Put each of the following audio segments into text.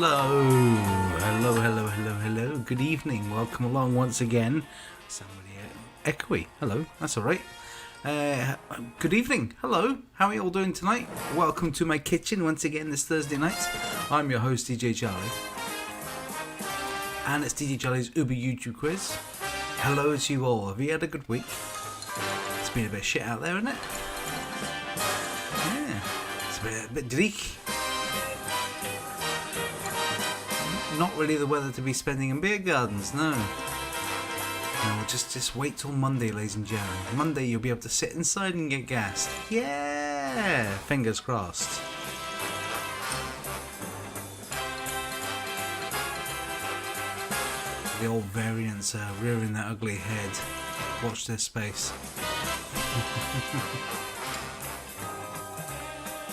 Hello. Good evening. Welcome along once again. Somebody echoey. Hello. That's all right. Good evening. Hello. How are you all doing tonight? Welcome to my kitchen once again this Thursday night. I'm your host, DJ Charlie. And it's DJ Charlie's Uber YouTube quiz. Hello to you all. Have you had a good week? It's been a bit of shit out there, isn't it? Yeah. It's been a bit bleak. Not really the weather to be spending in beer gardens, no. No, just wait till Monday, ladies and gentlemen. Monday you'll be able to sit inside and get gassed. Yeah! Fingers crossed. The old variants are rearing their ugly head. Watch this space.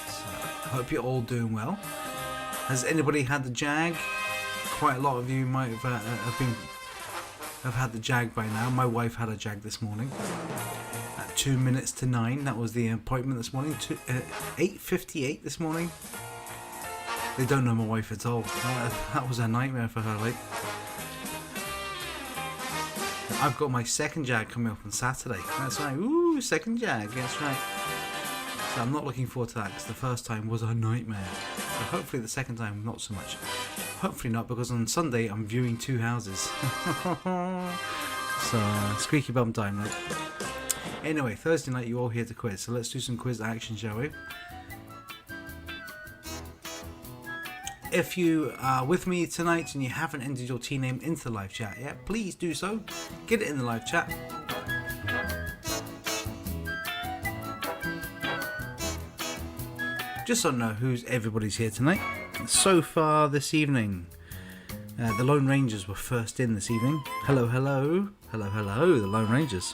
So, hope you're all doing well. Has anybody had the jag? Quite a lot of you might have had the jag by now. My wife had a jag this morning at 2 minutes to 9. That was the appointment this morning. 8:58 this morning. They don't know my wife at all. That was a nightmare for her. Like, I've got my second jag coming up on Saturday. That's right. Ooh, second jag. That's right. So I'm not looking forward to that because the first time was a nightmare. So hopefully the second time not so much. Hopefully not, because on Sunday I'm viewing 2 houses. So squeaky bum time. Right? Anyway, Thursday night you're all here to quiz. So let's do some quiz action, shall we? If you are with me tonight and you haven't entered your team name into the live chat yet, please do so. Get it in the live chat. Just so I know who's everybody's here tonight. So far this evening, the Lone Rangers were first in this evening. Hello, the Lone Rangers.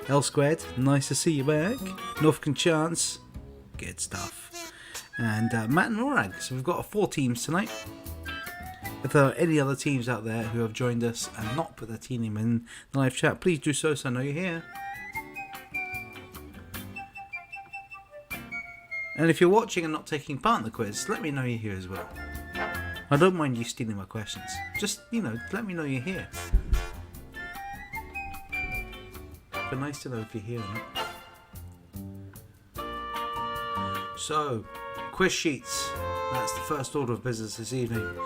L Squared, nice to see you back. Northcan Chance, good stuff. And Matt and Norag. So we've got 4 teams tonight. If there are any other teams out there who have joined us and not put their team name in the live chat, please do so I know you're here. And if you're watching and not taking part in the quiz, let me know you're here as well. I don't mind you stealing my questions. Just, let me know you're here. But nice to know if you're here or not. So, quiz sheets. That's the first order of business this evening.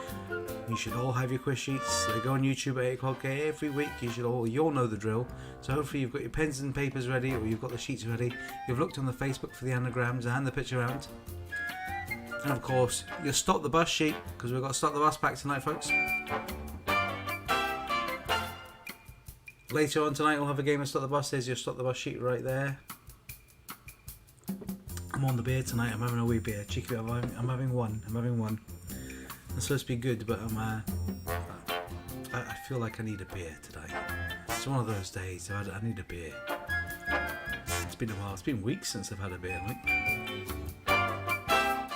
You should all have your quiz sheets. They go on YouTube at 8 o'clock every week. You'll know the drill. So hopefully you've got your pens and papers ready, or you've got the sheets ready. You've looked on the Facebook for the anagrams and the picture round. And of course, you'll stop the bus sheet, because we've got to stop the bus back tonight, folks. Later on tonight we'll have a game of Stop the Bus. There's your Stop the Bus sheet right there. I'm on the beer tonight. I'm having a wee beer. Cheeky bit. I'm having one. It's supposed to be good, but I feel like I need a beer today. It's one of those days. I need a beer. It's been a while. It's been weeks since I've had a beer. Like,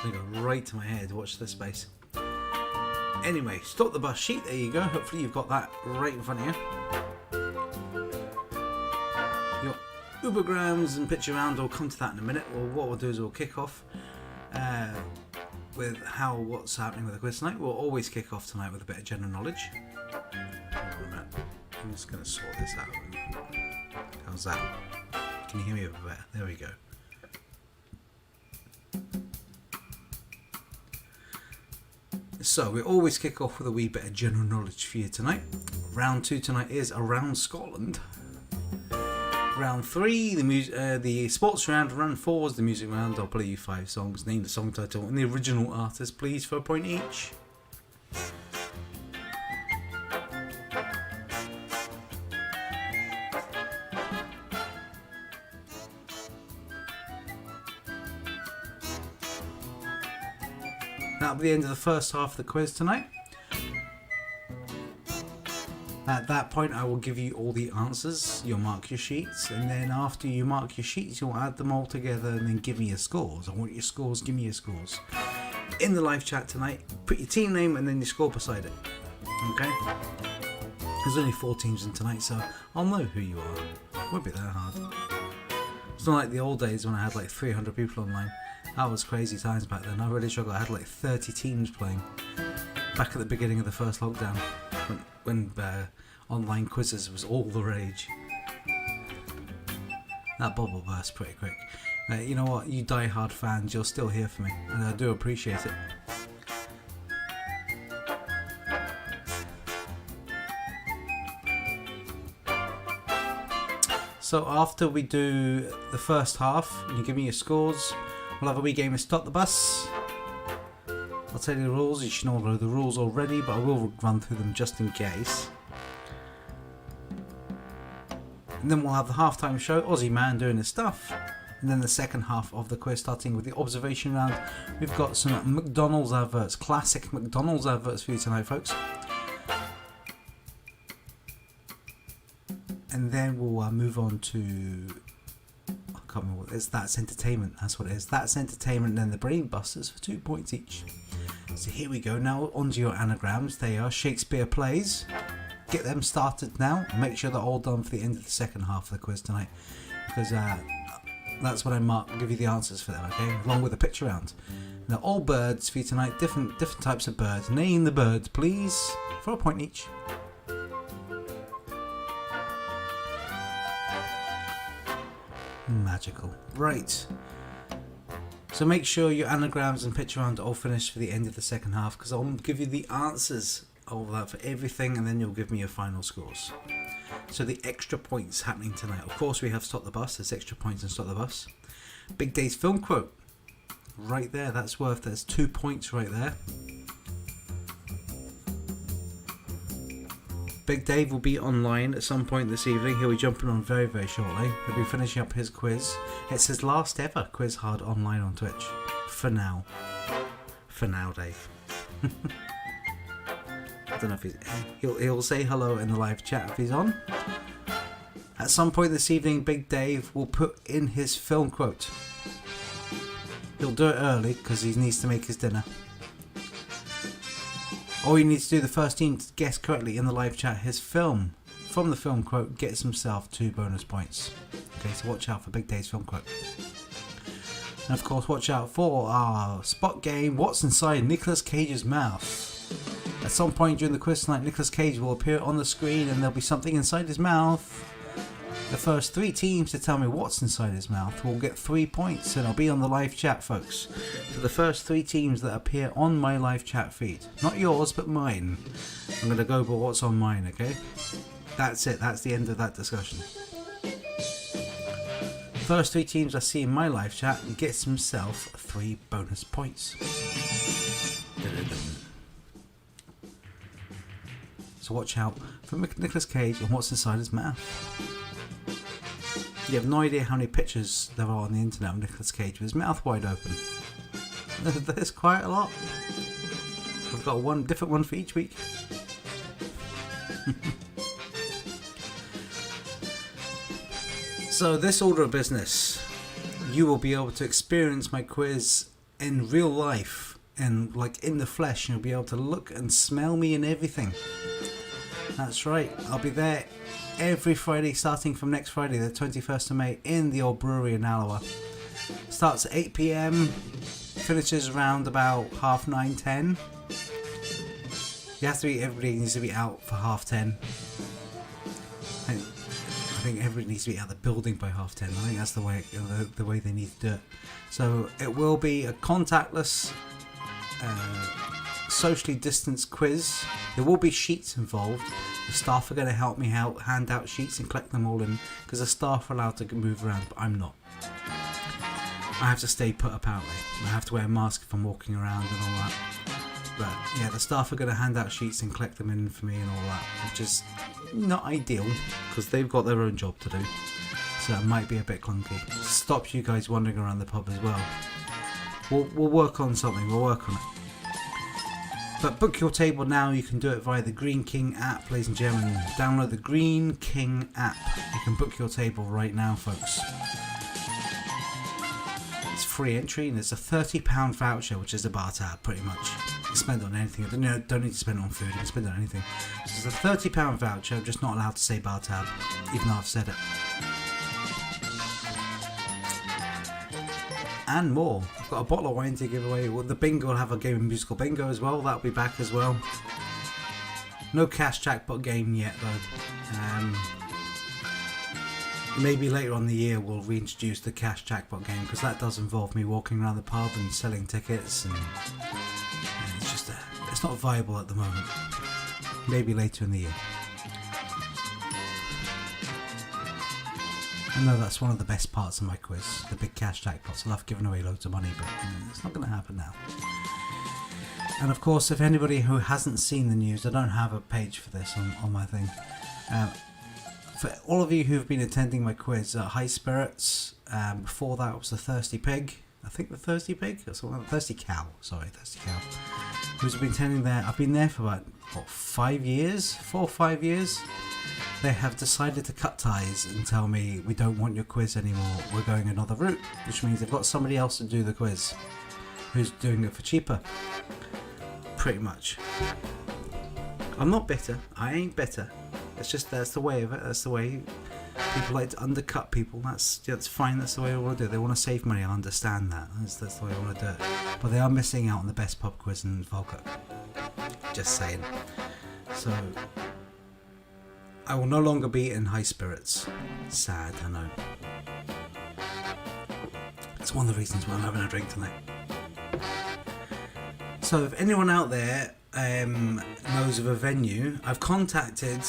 they go right to my head. Watch this space. Anyway, Stop the Bus sheet. There you go. Hopefully you've got that right in front of you. Your Ubergrams and picture round. I'll come to that in a minute. Well, what we'll do is we'll kick off with what's happening with the quiz tonight. We'll always kick off tonight with a bit of general knowledge. Hold on a minute. I'm just going to sort this out. How's that? Can you hear me a bit better? There we go. So we always kick off with a wee bit of general knowledge for you tonight. Round 2 tonight is Around Scotland. Round 3, the sports round. Round 4 is the music round. I'll play you 5 songs. Name the song title and the original artist, please, for a point each. That'll be the end of the first half of the quiz tonight. At that point I will give you all the answers. You'll mark your sheets, and then after you mark your sheets you'll add them all together and then give me your scores. I want your scores, give me your scores. In the live chat tonight, put your team name and then your score beside it. Okay? There's only 4 teams in tonight, so I'll know who you are. It won't be that hard. It's not like the old days when I had like 300 people online. That was crazy times back then. I really struggled. I had like 30 teams playing. back at the beginning of the first lockdown, when online quizzes was all the rage. That bubble burst pretty quick. You know what, you die-hard fans, you're still here for me, and I do appreciate it. So after we do the first half, you give me your scores. We'll have a wee game of Stop the Bus. I'll tell you the rules. You should all know the rules already, but I will run through them just in case. And then we'll have the halftime show, Ozzy Man doing his stuff. And then the second half of the quiz, starting with the observation round. We've got some McDonald's adverts, classic McDonald's adverts for you tonight, folks. And then we'll move on to, I can't remember what it is, That's Entertainment, that's what it is. That's Entertainment, and then the Brain Busters for 2 points each. So here we go, now onto your anagrams. They are Shakespeare plays. Get them started now, and make sure they're all done for the end of the second half of the quiz tonight, because that's when I give you the answers for them, okay, along with the picture round. Now all birds for you tonight, different types of birds. Name the birds, please, for a point each. Magical. Right. So make sure your anagrams and picture round are all finished for the end of the second half, because I'll give you the answers of that for everything, and then you'll give me your final scores. So the extra points happening tonight. Of course, we have Stop the Bus. There's extra points in Stop the Bus. Big Day's film quote. Right there. There's 2 points right there. Big Dave will be online at some point this evening. He'll be jumping on very, very shortly. He'll be finishing up his quiz. It's his last ever Quiz Hard online on Twitch. For now. For now, Dave. I don't know if he'll say hello in the live chat if he's on. At some point this evening, Big Dave will put in his film quote. He'll do it early because he needs to make his dinner. All you need to do, the first team to guess correctly in the live chat his film from the film quote gets himself 2 bonus points. Okay, so watch out for Big Dave's film quote. And of course, watch out for our spot game, What's Inside Nicolas Cage's Mouth. At some point during the quiz tonight, Nicolas Cage will appear on the screen and there'll be something inside his mouth. The first 3 teams to tell me what's inside his mouth will get 3 points, and I'll be on the live chat, folks. For the first 3 teams that appear on my live chat feed. Not yours, but mine. I'm going to go by what's on mine, okay? That's it. That's the end of that discussion. First 3 teams I see in my live chat gets himself 3 bonus points. So watch out for Nicolas Cage and what's inside his mouth. You have no idea how many pictures there are on the internet of Nicolas Cage with his mouth wide open. There's quite a lot. I've got one different one for each week. So this order of business, you will be able to experience my quiz in real life and like in the flesh. You'll be able to look and smell me and everything. That's right, I'll be there every Friday starting from next Friday, the 21st of May, in the old brewery in Alloa. Starts at 8 PM, finishes around about 9:30, 10. Everybody needs to be out for 10:30. I think everybody needs to be out of the building by 10:30. I think that's the way they need to do it. So it will be a contactless, socially distanced quiz. There will be sheets involved. The staff are going to help me out, hand out sheets and collect them all in, because the staff are allowed to move around, but I'm not. I have to stay put apparently. I have to wear a mask if I'm walking around and all that. But yeah, the staff are going to hand out sheets and collect them in for me and all that, which is not ideal because they've got their own job to do. So it might be a bit clunky. Stops you guys wandering around the pub as well. We'll work on something. We'll work on it. But book your table now. You can do it via the Green King app, ladies and gentlemen. Download the Green King app. You can book your table right now, folks. It's free entry and it's a £30 voucher, which is a bar tab, pretty much. You can spend it on anything. Don't need to spend it on food. You can spend it on anything. It's a £30 voucher. I'm just not allowed to say bar tab, even though I've said it. and more. I've got a bottle of wine to give away. Well, the bingo will have a game of musical bingo as well. That'll be back as well. No cash jackpot game yet though. Maybe later on the year we'll reintroduce the cash jackpot game, because that does involve me walking around the pub and selling tickets, and it's just it's not viable at the moment. Maybe later in the year. I know that's one of the best parts of my quiz, the big cash jackpots. I love giving away loads of money, but it's not going to happen now. And of course, if anybody who hasn't seen the news, I don't have a page for this on my thing. For all of you who've been attending my quiz, High Spirits, before that was the Thirsty Pig, I think the Thirsty Pig, or something, Thirsty Cow, who's been attending there. I've been there for about, 4 or 5 years. They have decided to cut ties and tell me, we don't want your quiz anymore, we're going another route, which means they've got somebody else to do the quiz, who's doing it for cheaper, pretty much. I'm not bitter, I ain't bitter, it's just that's the way of it, that's the way people like to undercut people. That's fine, that's the way they want to do it. They want to save money, I understand that, that's the way they want to do it, but they are missing out on the best pub quiz in Falkirk, just saying. So I will no longer be in High Spirits. Sad, I know. It's one of the reasons why I'm having a drink tonight. So if anyone out there knows of a venue, I've contacted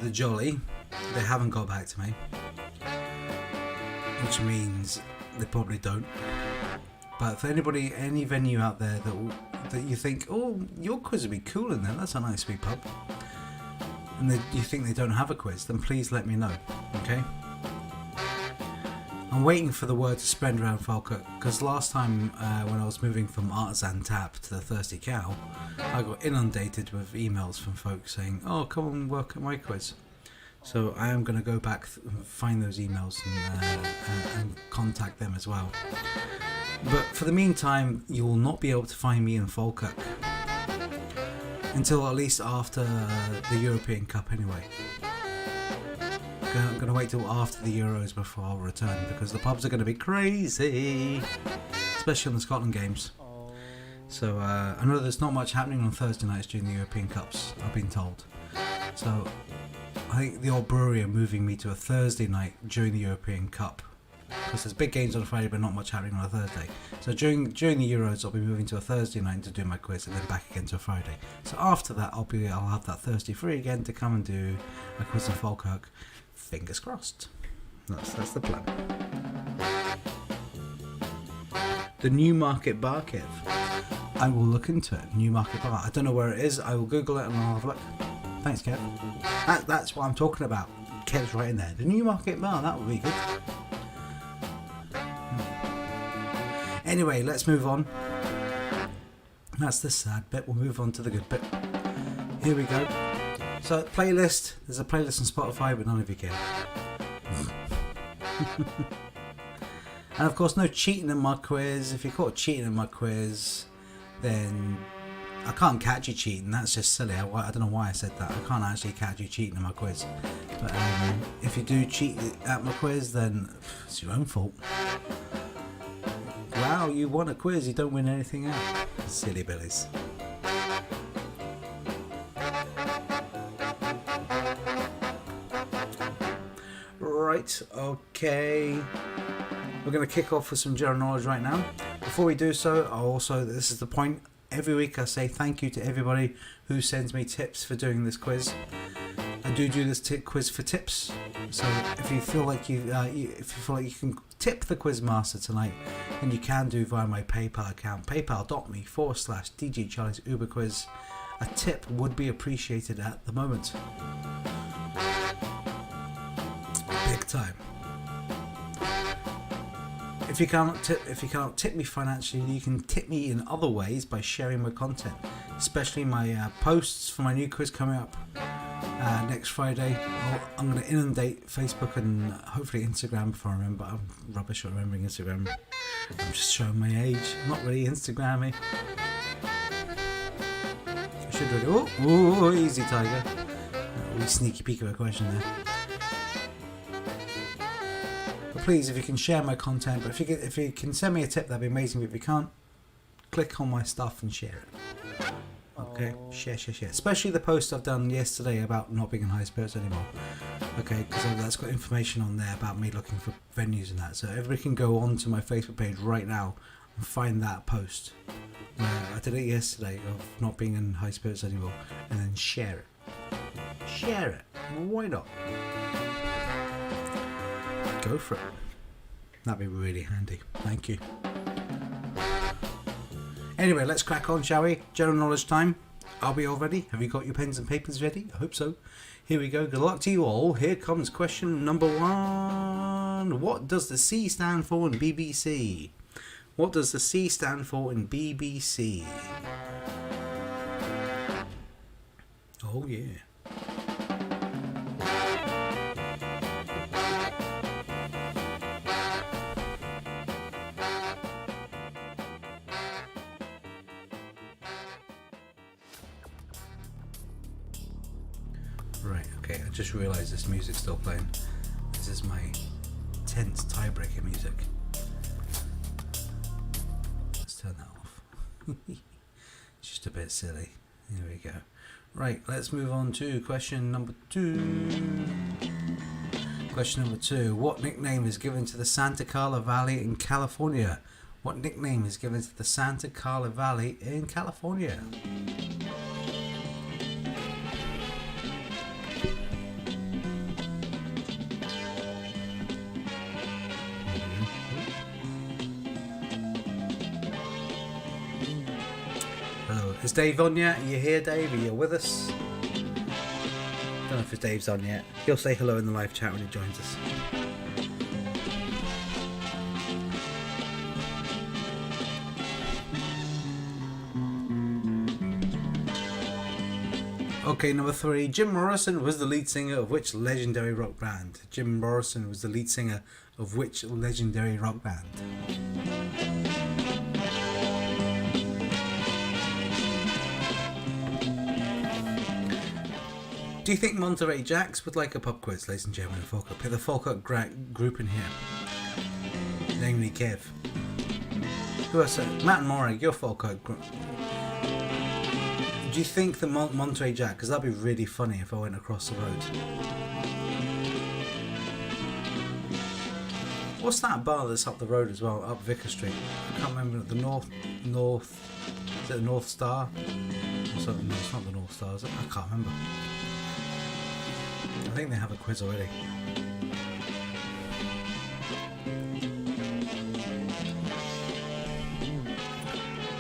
the Jolly. They haven't got back to me, which means they probably don't. But for anybody, any venue out there that you think, oh, your quiz would be cool in there, that's a nice wee pub, and you think they don't have a quiz, then please let me know, okay? I'm waiting for the word to spread around Falkirk, because last time when I was moving from Artisan Tap to the Thirsty Cow, I got inundated with emails from folks saying, oh, come and work at my quiz. So I am going to go back and find those emails and contact them as well. But for the meantime, you will not be able to find me in Falkirk until at least after the European Cup anyway. I'm going to wait till after the Euros before I'll return, because the pubs are going to be crazy, especially on the Scotland games. So I know there's not much happening on Thursday nights during the European Cups, I've been told. So I think the old brewery are moving me to a Thursday night during the European Cup, because there's big games on a Friday but not much happening on a Thursday. So during the Euros I'll be moving to a Thursday night to do my quiz, and then back again to a Friday. So after that I'll have that Thursday free again to come and do a quiz in Falkirk. Fingers crossed. That's the plan. The Newmarket Bar, Kev. I will look into it. Newmarket Bar. I don't know where it is. I will Google it and I'll have a look. Thanks, Kev. That's what I'm talking about. Kev's right in there. The Newmarket Bar. That would be good. Anyway, let's move on. That's the sad bit. We'll move on to the good bit. Here we go. So, playlist. There's a playlist on Spotify, but none of you care. And of course, no cheating in my quiz. If you're caught cheating in my quiz, then I can't catch you cheating. That's just silly. I don't know why I said that. I can't actually catch you cheating in my quiz. But if you do cheat at my quiz, then it's your own fault. Wow, you won a quiz. You don't win anything else. Silly billies. Right, okay. We're going to kick off with some general knowledge right now. Before we do so, this is the point. Every week I say thank you to everybody who sends me tips for doing this quiz. I do this quiz for tips. So if you feel like you can tip the quiz master tonight, then you can do via my PayPal account, paypal.me/DJ Charlie's Uber Quiz. A tip would be appreciated at the moment. Big time. If you cannot tip me financially, you can tip me in other ways by sharing my content, especially my posts for my new quiz coming up next Friday. I'm going to inundate Facebook and hopefully Instagram if I remember. I'm rubbish at remembering Instagram. I'm just showing my age. I'm not really Instagrammy. I should really. Oh, easy, Tiger. Sneaky peek of a question there. please, if you can share my content, but if you can send me a tip, that'd be amazing. But if you can't, click on my stuff and share it. Okay, share. Especially the post I've done yesterday about not being in high spirits anymore. Okay, because that's got information on there about me looking for venues and that. So everybody can go on to my Facebook page right now and find that post. I did it yesterday of not being in high spirits anymore, and then share it. Share it. Why not? Go for it. That'd be really handy. Thank you. Anyway, let's crack on, shall we? General knowledge time. Are we all ready? Have you got your pens and papers ready? I hope so. Here we go. Good luck to you all. Here comes question number 1. What does the C stand for in BBC? What does the C stand for in BBC? Oh, yeah. Right, okay, I just realised this music's still playing. This is my tense tiebreaker music. Let's turn that off. It's just a bit silly. Here we go. Right, let's move on to question number 2. Question number 2. What nickname is given to the Santa Clara Valley in California? What nickname is given to the Santa Clara Valley in California? Is Dave on yet? Are you here, Dave? Are you with us? Don't know if Dave's on yet. He'll say hello in the live chat when he joins us. Okay, number 3. Jim Morrison was the lead singer of which legendary rock band? Jim Morrison was the lead singer of which legendary rock band? Do you think Monterey Jacks would like a pub quiz, ladies and gentlemen? Pick the Falkirk group in here. Namely Kev. Who else? Matt and Morag, your Falkirk group. Do you think the Monterey Jack? Because that'd be really funny if I went across the road. What's that bar that's up the road as well, up Vicar Street? I can't remember. The North. Is it the North Star? Or something? No, it's not the North Star, is it? I can't remember. I think they have a quiz already.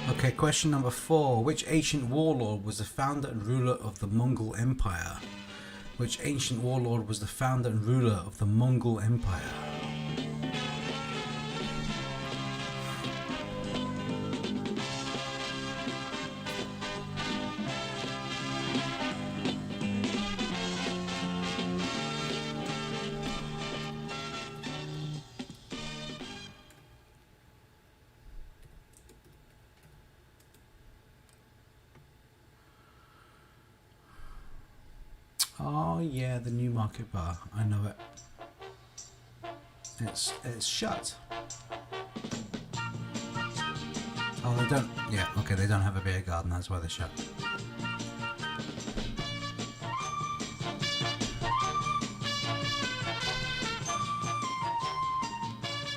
Okay, question number 4. Which ancient warlord was the founder and ruler of the Mongol Empire? Which ancient warlord was the founder and ruler of the Mongol Empire? Oh yeah, the Newmarket bar. I know it. It's shut. Oh, they don't. Yeah, okay, they don't have a beer garden. That's why they're shut.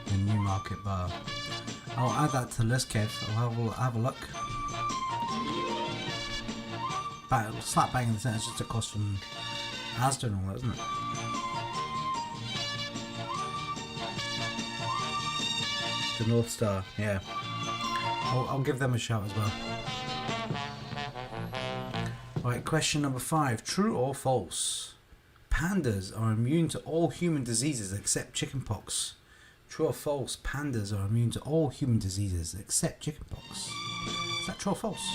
The Newmarket bar. I'll add that to the list, Kev. I'll have a look. Slap bang in the centre. It's just across from Asda and all that, isn't it? The North Star, yeah. I'll give them a shout as well. Right, question number 5. True or false? Pandas are immune to all human diseases except chickenpox. True or false? Pandas are immune to all human diseases except chickenpox. Is that true or false?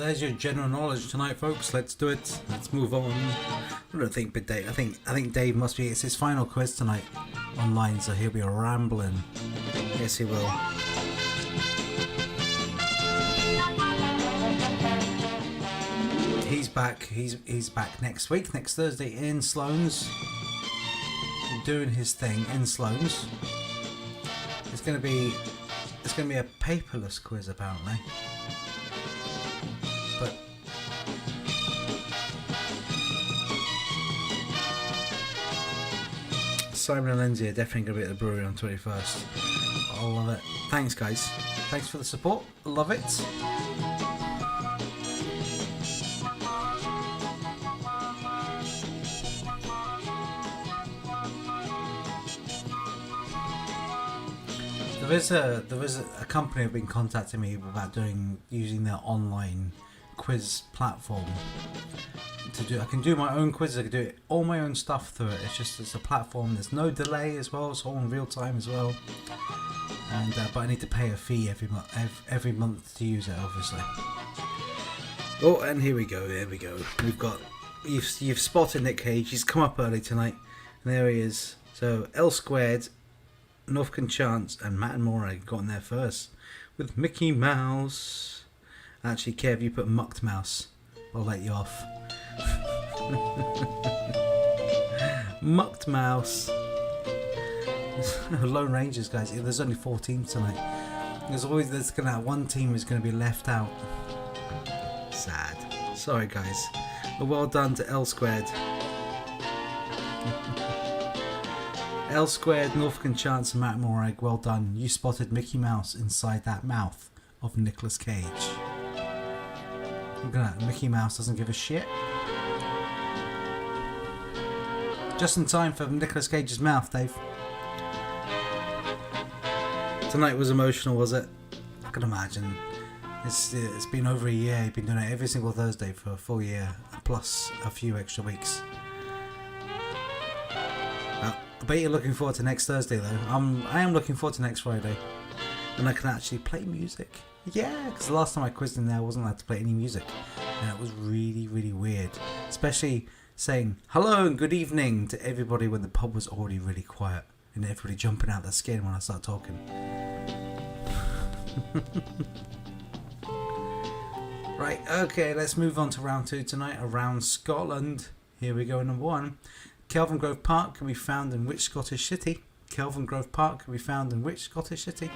there's your general knowledge tonight, folks. Let's do it. Let's move on. I don't think Big Dave. I think Dave must be. It's his final quiz tonight online, so he'll be rambling. Yes, he will. He's back. He's back next week, next Thursday in Sloan's, doing his thing in Sloan's. It's gonna be a paperless quiz apparently. But Simon and Lindsay are definitely going to be at the brewery on 21st. I love it. Thanks, guys. Thanks for the support. Love it. There is a company have been contacting me about using their online quiz platform to do. I can do my own quizzes. I can do all my own stuff through it. It's a platform. There's no delay as well. It's all in real time as well. And but I need to pay a fee every month to use it, obviously. Oh, and here we go. There we go. We've got you've spotted Nick Cage. He's come up early tonight, and there he is. So L Squared, Northcan Chance, and Matt and Morag got in there first with Mickey Mouse. Actually, Kev, you put Mucked Mouse. I'll let you off. Mucked Mouse. Lone Rangers, guys. There's only 4 teams tonight. There's gonna one team is gonna be left out. Sad. Sorry, guys. But well done to L Squared. L Squared, Northcan Chance, and Matt Morag. Well done. You spotted Mickey Mouse inside that mouth of Nicolas Cage. Look at that. Mickey Mouse doesn't give a shit. Just in time for Nicolas Cage's mouth, Dave. Tonight was emotional, was it? I can imagine. It's been over a year. You've been doing it every single Thursday for a full year, plus a few extra weeks. I bet you're looking forward to next Thursday, though. I am looking forward to next Friday, and I can actually play music. Yeah, because the last time I quizzed in there, I wasn't allowed to play any music, and it was really, really weird. Especially saying hello and good evening to everybody when the pub was already really quiet, and everybody jumping out their skin when I start talking. Right, okay, let's move on to round 2 tonight. Around Scotland. Here we go. Number 1. Kelvin Grove Park can be found in which Scottish city? Kelvin Grove Park can be found in which Scottish city?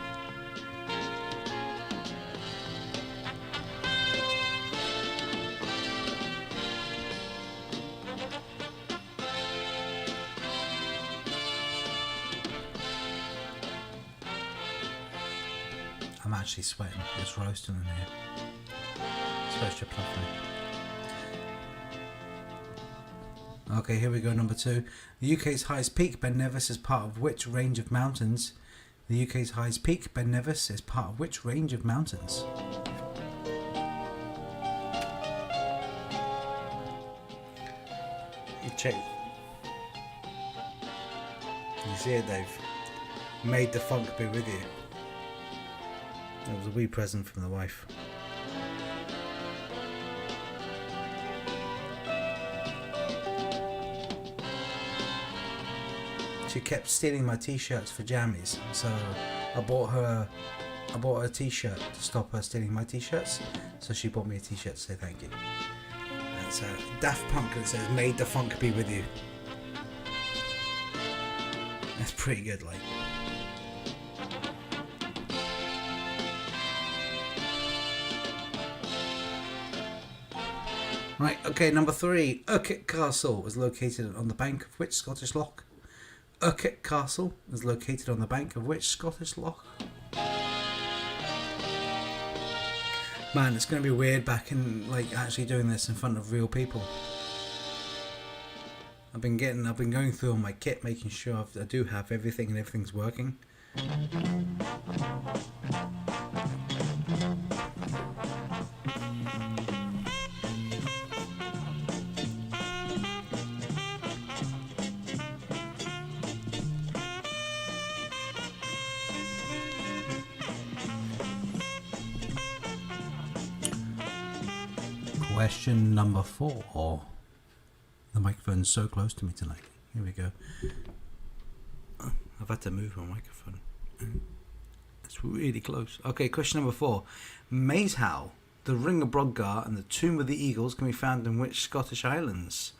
I'm actually sweating. It's roasting in here. It's your puffy. Okay, here we go, number 2. The UK's highest peak, Ben Nevis, is part of which range of mountains? The UK's highest peak, Ben Nevis, is part of which range of mountains? You check. You see it, Dave? Made the funk be with you. It was a wee present from the wife. She kept stealing my t-shirts for jammies, so I bought her a t-shirt to stop her stealing my t-shirts. So she bought me a t-shirt to say thank you. And it's Daft Punk, and it says "Made the funk be with you." That's pretty good, like. Right, okay, number 3. Urquhart Castle was located on the bank of which Scottish loch? Urquhart Castle is located on the bank of which Scottish loch? Man, it's going to be weird back in, like, actually doing this in front of real people. I've been going through all my kit, making sure I do have everything and everything's working. Question number 4. The microphone's so close to me tonight. Here we go. I've had to move my microphone. It's really close. Okay, question number 4. Maze how the Ring of Brodgar and the Tomb of the Eagles can be found in which Scottish islands?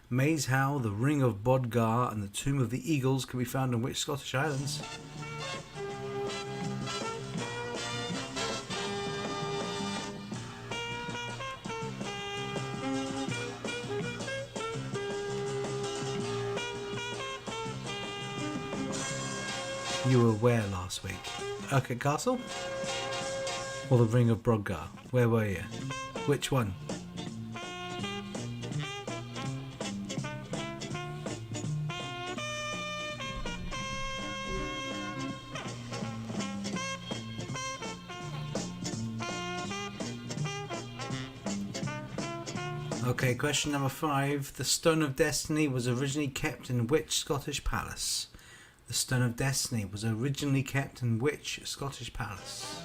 Maze how the Ring of Brodgar and the Tomb of the Eagles can be found in which Scottish islands? You were where last week? Urquhart Castle? Or the Ring of Brodgar? Where were you? Which one? Okay, question number 5. The Stone of Destiny was originally kept in which Scottish palace? The Stone of Destiny was originally kept in which Scottish palace?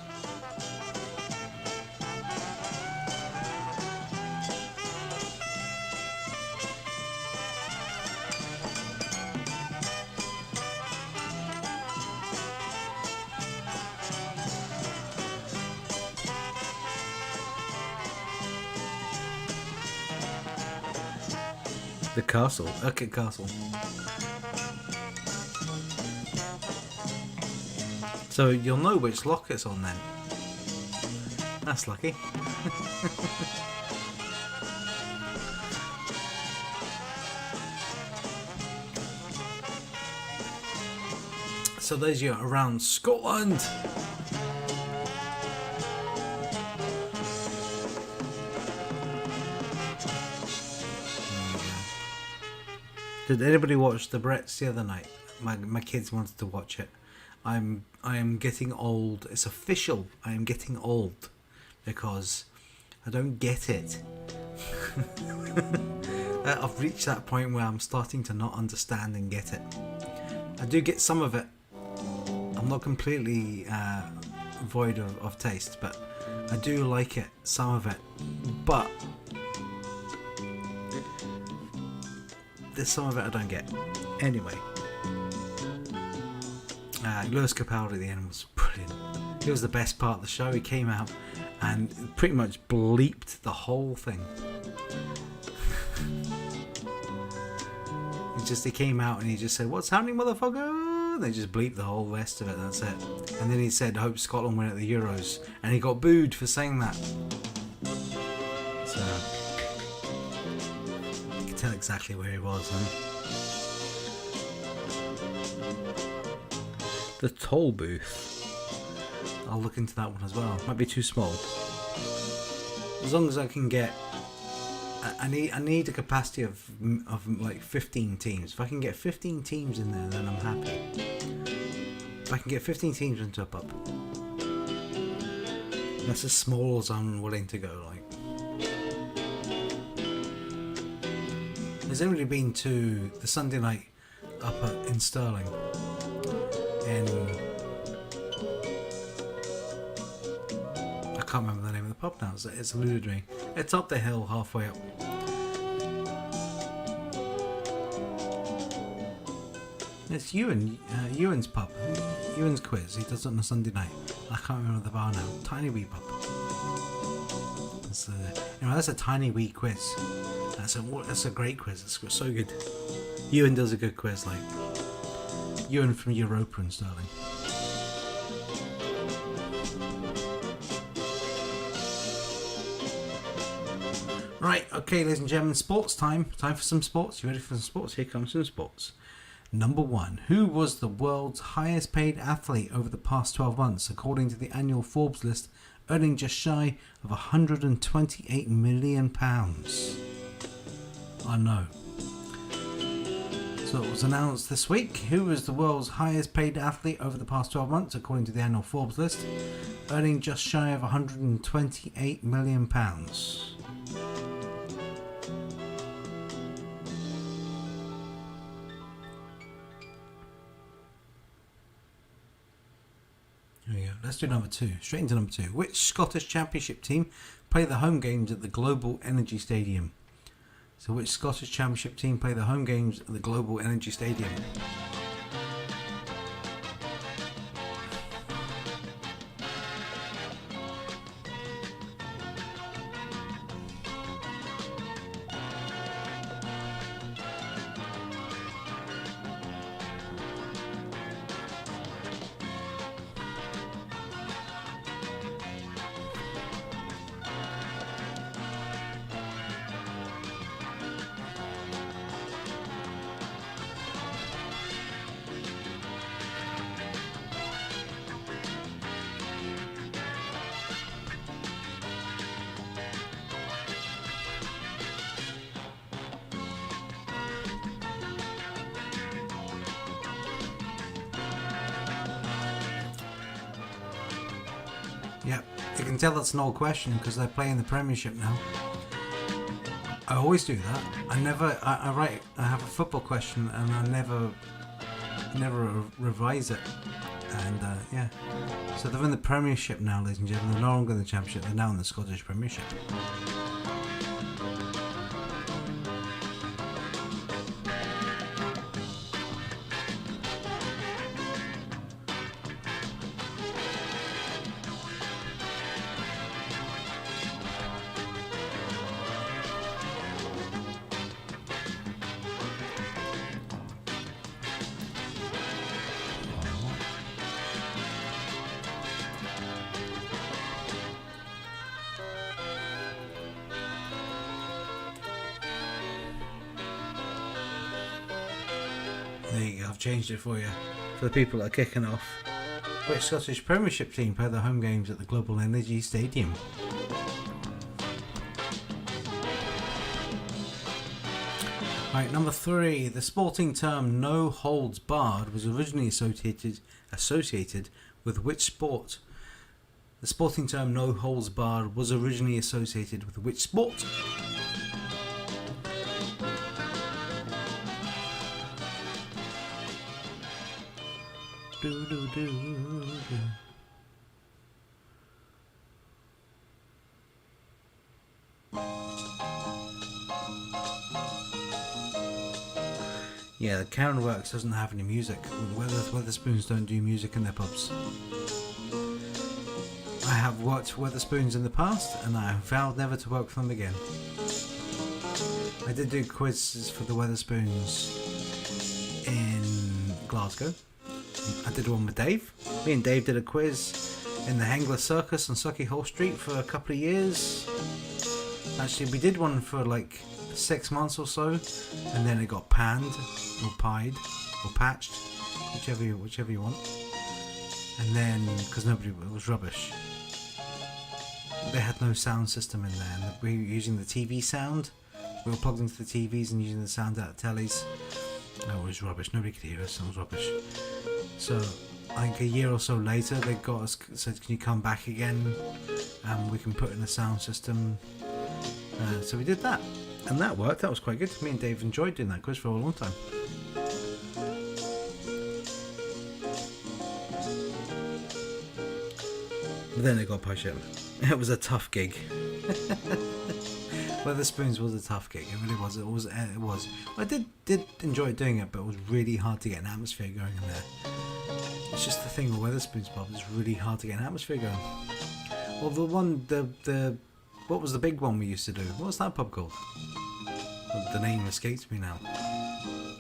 The castle. Urquhart Castle. So you'll know which lock it's on then. That's lucky. So there's you around Scotland. Did anybody watch the Bretts the other night? My kids wanted to watch it. I am getting old. It's official. I am getting old because I don't get it. I've reached that point where I'm starting to not understand and get it. I do get some of it. I'm not completely void of taste, but I do like it. Some of it, but there's some of it I don't get. Anyway. Lewis Capaldi at the end was brilliant. It was the best part of the show. He came out and pretty much bleeped the whole thing. He came out and he just said, "What's happening, motherfucker?" And they just bleeped the whole rest of it. That's it. And then he said, "Hope Scotland win at the Euros," and he got booed for saying that. So you can tell exactly where he was, huh? The toll booth. I'll look into that one as well. Might be too small. As long as I can get, I need a capacity of like 15 teams. If I can get 15 teams in there, then I'm happy. If I can get 15 teams into a pub, that's as small as I'm willing to go. Like, has anybody been to the Sunday night up in Stirling? I can't remember the name of the pub now. It's eluded me. It's up the hill, halfway up. It's Ewan's pub. Ewan's quiz. He does it on a Sunday night. I can't remember the bar now. Tiny wee pub. That's a tiny wee quiz. That's a great quiz. It's so good. Ewan does a good quiz, like Ewan from Europa and Stirling. Right, okay, ladies and gentlemen, sports time. Time for some sports. You ready for some sports? Here comes some sports. Number 1. Who was the world's highest paid athlete over the past 12 months, according to the annual Forbes list, earning just shy of £128 million? I know. So it was announced this week. Who was the world's highest paid athlete over the past 12 months, according to the annual Forbes list, earning just shy of £128 million? Here we go. Let's do number 2. Straight into number 2. Which Scottish Championship team play the home games at the Global Energy Stadium? So which Scottish Championship team play the home games at the Global Energy Stadium? Yeah, you can tell that's an old question because they're playing the Premiership now. I always do that. I have a football question and I never revise it. And yeah, so they're in the Premiership now, ladies and gentlemen. They're no longer in the Championship. They're now in the Scottish Premiership. There you go, I've changed it for you. For the people that are kicking off. Which Scottish Premiership team play their home games at the Global Energy Stadium? Right, number 3. The sporting term "no holds barred" was originally associated with which sport? The sporting term "no holds barred" was originally associated with which sport? Yeah, the Karen Works doesn't have any music. Weatherspoons don't do music in their pubs. I have worked for Weatherspoons in the past and I have vowed never to work for them again. I did do quizzes for the Weatherspoons in Glasgow. I did one with Dave. Me and Dave did a quiz in the Hengler Circus on Suckyhole Street for a couple of years. Actually, we did one for like 6 months or so, and then it got panned, or pied, or patched, whichever you want. And then, because it was rubbish. They had no sound system in there, and we were using the TV sound. We were plugged into the TVs and using the sound out of tellies. No, it was rubbish. Nobody could hear us. It was rubbish. So I think a year or so later they got us, said, can you come back again and we can put in a sound system. So we did that and that worked. That was quite good. Me and Dave enjoyed doing that quiz for a long time. But then it got pushed out. It was a tough gig. Weatherspoons was a tough gig. It really was. It was. I did enjoy doing it, but it was really hard to get an atmosphere going in there. It's just the thing with Weatherspoons pub. It's really hard to get an atmosphere going. Well, what was the big one we used to do? What was that pub called? The name escapes me now.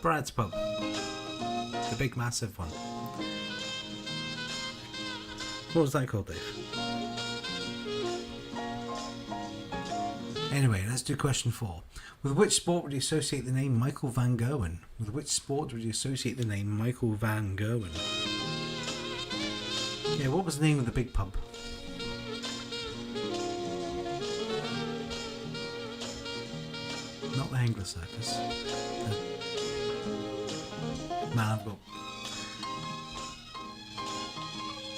Brad's pub. The big massive one. What was that called, Dave? Anyway, let's do question 4. With which sport would you associate the name Michael Van Gerwen? With which sport would you associate the name Michael Van Gerwen? Yeah, what was the name of the big pub? Not the Hengler Circus. Man, I've got...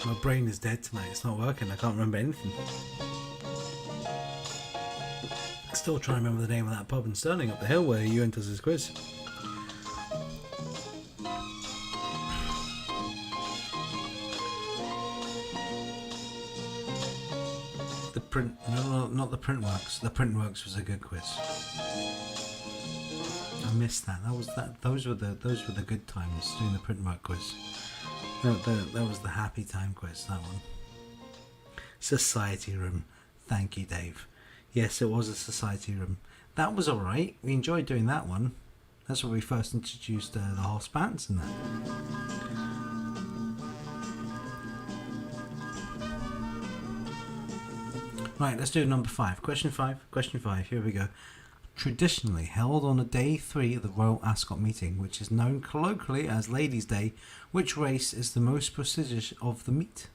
My brain is dead tonight. It's not working. I can't remember anything. Still trying to remember the name of that pub in Stirling up the hill where you went as his quiz. The print, no, not the Printworks. The Printworks was a good quiz. I missed that. Those were the good times doing the Printwork quiz. That was the happy time quiz. That one. Society room. Thank you, Dave. Yes, it was a society room. That was all right. We enjoyed doing that one. That's where we first introduced the horse bands and that. Right, let's do number 5. Question 5. Here we go. Traditionally held on a day 3 of the Royal Ascot meeting, which is known colloquially as Ladies' Day, which race is the most prestigious of the meet?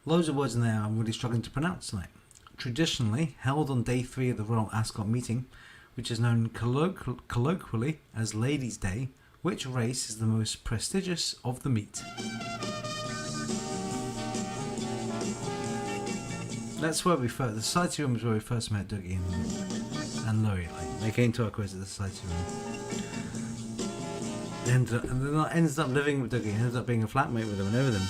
Loads of words in there I'm really struggling to pronounce tonight. Traditionally held on day 3 of the Royal Ascot meeting, which is known colloquially as Ladies' Day, which race is the most prestigious of the meet? That's where the society room is where we first met Dougie and Laurie. They came to our quiz at the society room. And then I ended up living with Dougie, ended up being a flatmate with him and everything.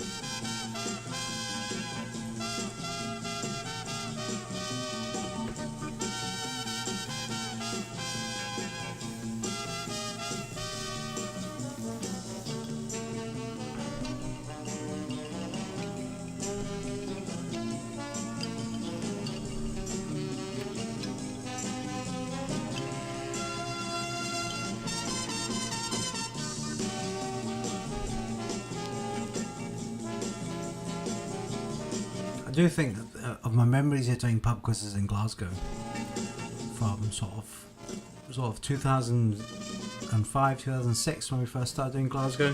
I do think of my memories here doing pub quizzes in Glasgow from sort of 2005, 2006 when we first started doing Glasgow.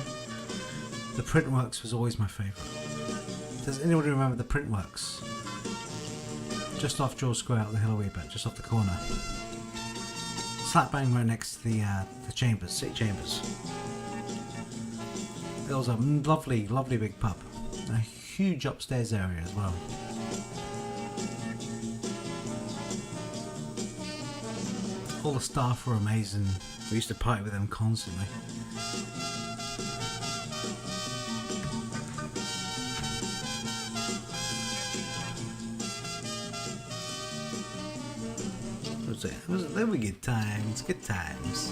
The Printworks was always my favourite. Does anybody remember the Printworks? Just off George Square up the hill a wee bit, just off the corner. Slap bang right next to the Chambers, City Chambers. There was a lovely, lovely big pub. A huge upstairs area as well. All the staff were amazing. We used to party with them constantly. There were good times, good times.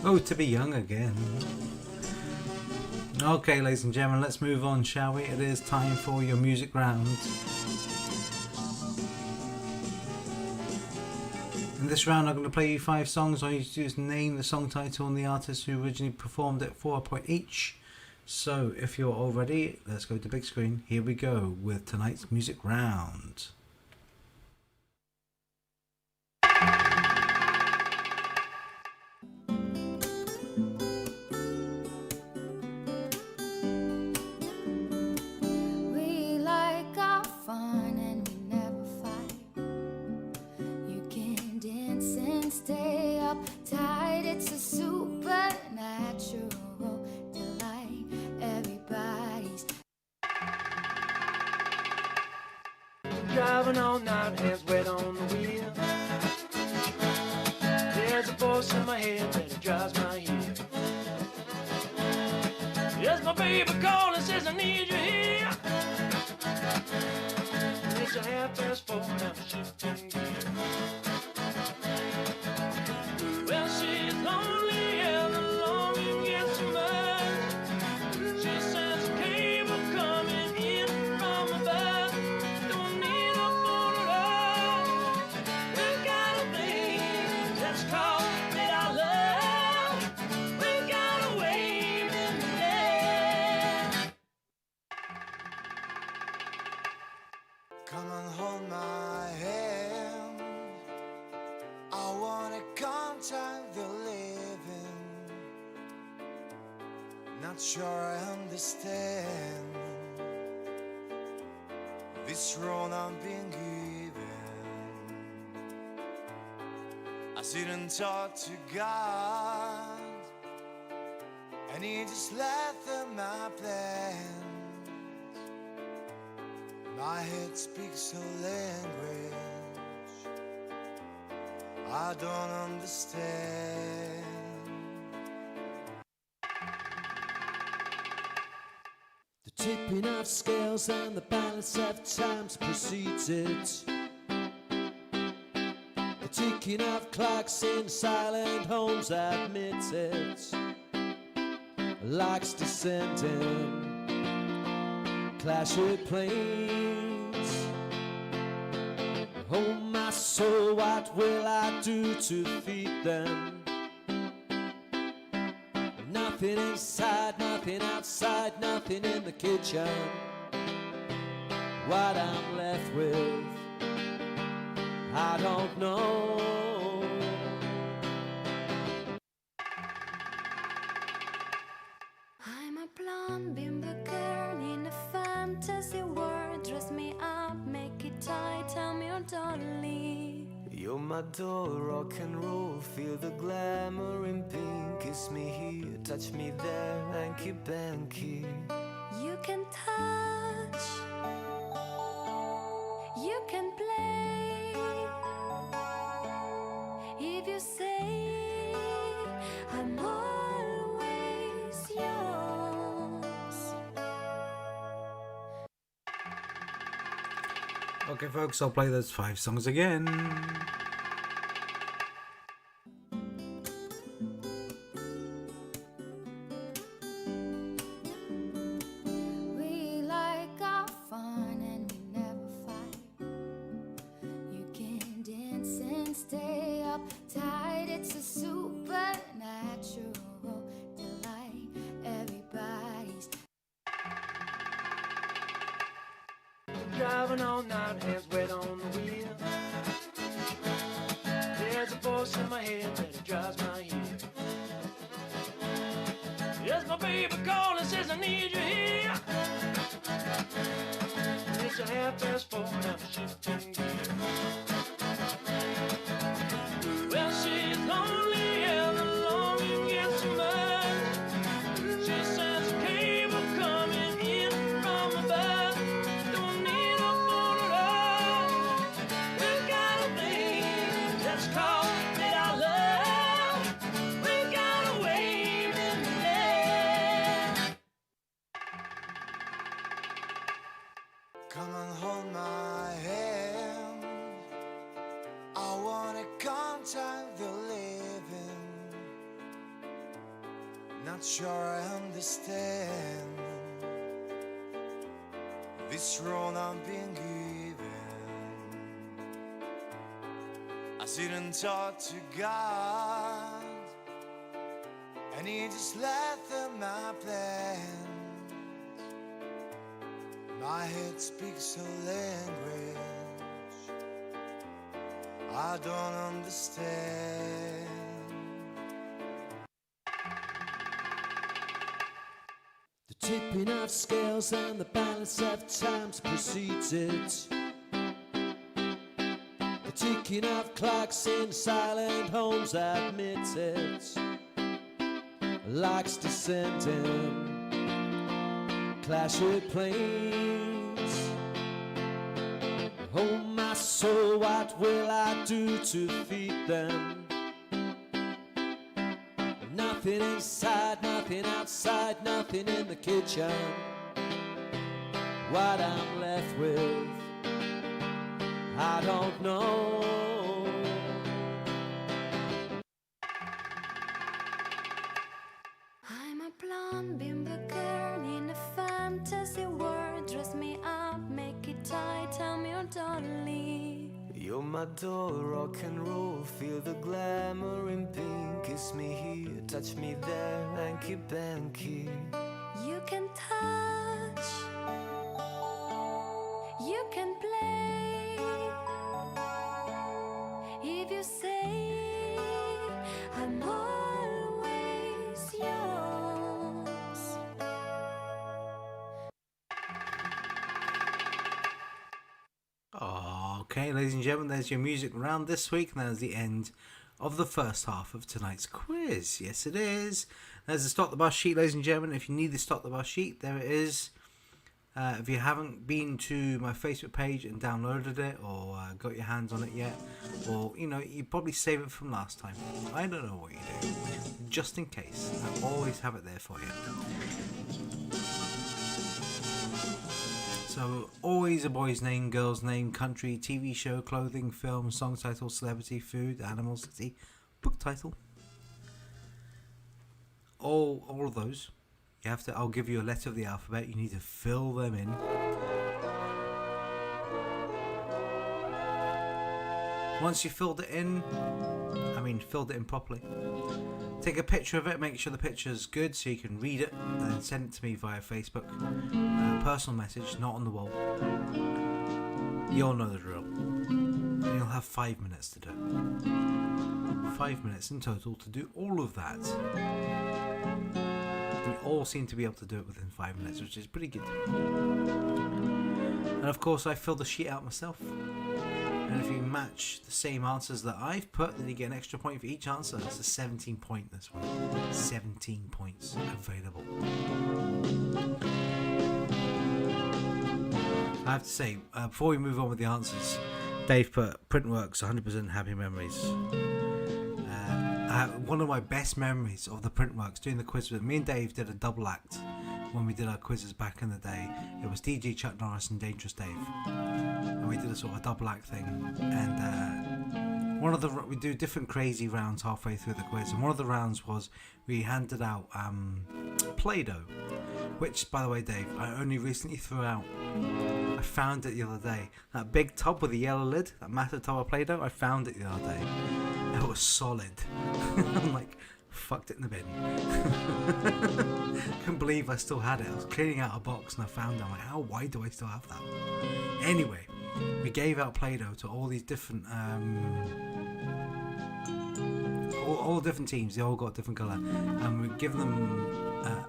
Oh, to be young again. Okay, ladies and gentlemen, let's move on, shall we? It is time for your music round. In this round, I'm going to play you 5 songs. All you need to do is name the song title and the artist who originally performed it for a point each. So, if you're all ready, let's go to the big screen. Here we go with tonight's music round. Driving all night, hands wet on the wheel. There's a voice in my head that it drives my heel. Yes, my baby calling, says I need you here. It's a 4:30, now I'm shifting gear. Well, she's lonely and the longing gets too much. She says a cable coming in from above. Don't need a phone at all. We've got a thing that's called that I love. We've got a wave in the air. Come and hold my hand. I wanna contact the living. Not sure I understand this road I'm being given. I sit and talk to God, and He just left them my plans. My head speaks a language I don't understand. The Tipping of scales and the balance of times precedes it. The ticking of clocks in silent homes admits it. Lights descending, clash with planes. Oh my soul, what will I do to feed them? Nothing inside, nothing outside, nothing in the kitchen. What I'm left with, I don't know. I'm a blonde bimbo girl in a fantasy world. Dress me up, make it tight, tell me your dolly. You're my door, rock and roll, feel the glamour in pink. Kiss me here, touch me there, hanky panky. You can touch, you can play. If you say I'm always yours. Okay, folks, I'll play those 5 songs again. We like our fun and we never fight. You can dance and stay up tight. It's a supernatural delight. Everybody's Driving all night, hands wet on the wheel. There's a voice in my head that it drives my heel. Yes, my baby calling, says I need you here. It's a 4:30 and I'm shifting gear. Well, she's lonely and the longing gets too much. She says a cable coming in from above. Don't need a phone at all. We got a thing that's called it our love. We got a wave in the air. Come and hold my hand. I wanna contact the living. Not sure I understand this role I'm being given. I sit and talk to God, and He just left them my plans. My head speaks a language I don't understand. The tipping of scales and the balance of times precedes it. The ticking of clocks in silent homes admits it. Lights descending, clash with planes. Oh my soul, what will I do to feed them? Nothing inside, nothing outside, nothing in the kitchen. What I'm left with, I don't know. I'm a blonde bimbo girl in a fantasy world. Dress me up, make it tight, tell me your dolly. You're my door, rock and roll, feel the glamour in pink. Kiss me here, touch me there, hanky panky. You can touch, you can play. If you say I'm always yours. Okay, ladies and gentlemen, there's your music round this week, and there's the end of the first half of tonight's quiz. Yes, it is. There's the Stop the Bus sheet, ladies and gentlemen. If you need the Stop the Bus sheet, there it is. If you haven't been to my Facebook page and downloaded it, or got your hands on it yet, or you probably save it from last time. I don't know what you do. Just in case, I always have it there for you. So, always a boy's name, girl's name, country, TV show, clothing, film, song title, celebrity, food, animal, city, book title. All of those. You have to. I'll give you a letter of the alphabet. You need to fill them in. Once you filled it in, filled it in properly. Take a picture of it. Make sure the picture's good so you can read it, and then send it to me via Facebook. Personal message, not on the wall. You all know the drill. And you'll have 5 minutes to do it. 5 minutes in total to do all of that. We all seem to be able to do it within 5 minutes, which is pretty good. And of course, I filled the sheet out myself. And if you match the same answers that I've put, then you get an extra point for each answer. It's a 17 point this one. 17 points available. I have to say, before we move on with the answers, Dave put Printworks 100% happy memories. One of my best memories of the Printworks doing the quiz with me and Dave did a double act when we did our quizzes back in the day. It was DJ Chuck Norris and Dangerous Dave, and we did a sort of double act thing. And we do different crazy rounds halfway through the quiz, and one of the rounds was we handed out Play-Doh, which, by the way, Dave, I only recently threw out. I found it the other day. That big tub with the yellow lid, that massive tub of Play-Doh, I found it the other day. It was solid. I'm like, fucked it in the bin. Couldn't believe I still had it. I was cleaning out a box and I found it. I'm like, why do I still have that? Anyway, we gave out Play-Doh to all these different all different teams. They all got a different colour, and we give them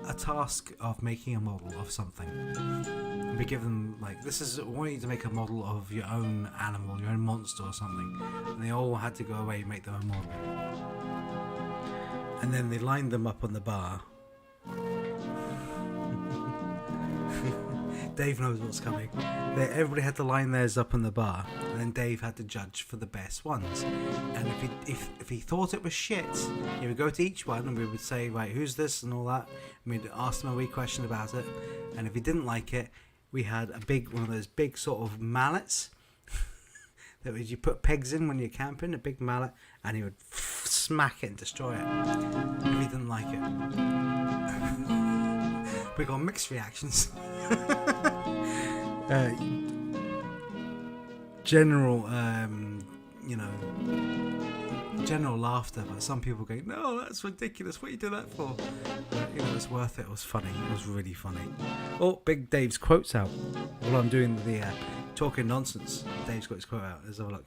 a task of making a model of something. We give them, like, we want you to make a model of your own animal, your own monster or something, and they all had to go away and make their own model. And then they lined them up on the bar. Dave knows what's coming. Everybody had to line theirs up on the bar, and then Dave had to judge for the best ones. And if he thought it was shit, he would go to each one and we would say, right, who's this and all that, and we'd ask them a wee question about it. And if he didn't like it, we had one of those big sort of mallets that you put pegs in when you're camping, a big mallet, and he would smack it and destroy it if he didn't like it. We got mixed reactions. General laughter, but some people go, no, that's ridiculous, what you do that for? But, it's worth it. It was funny. It was really funny. Oh, Big Dave's quote's out while I'm doing the talking nonsense. Dave's got his quote out. Let's have a look.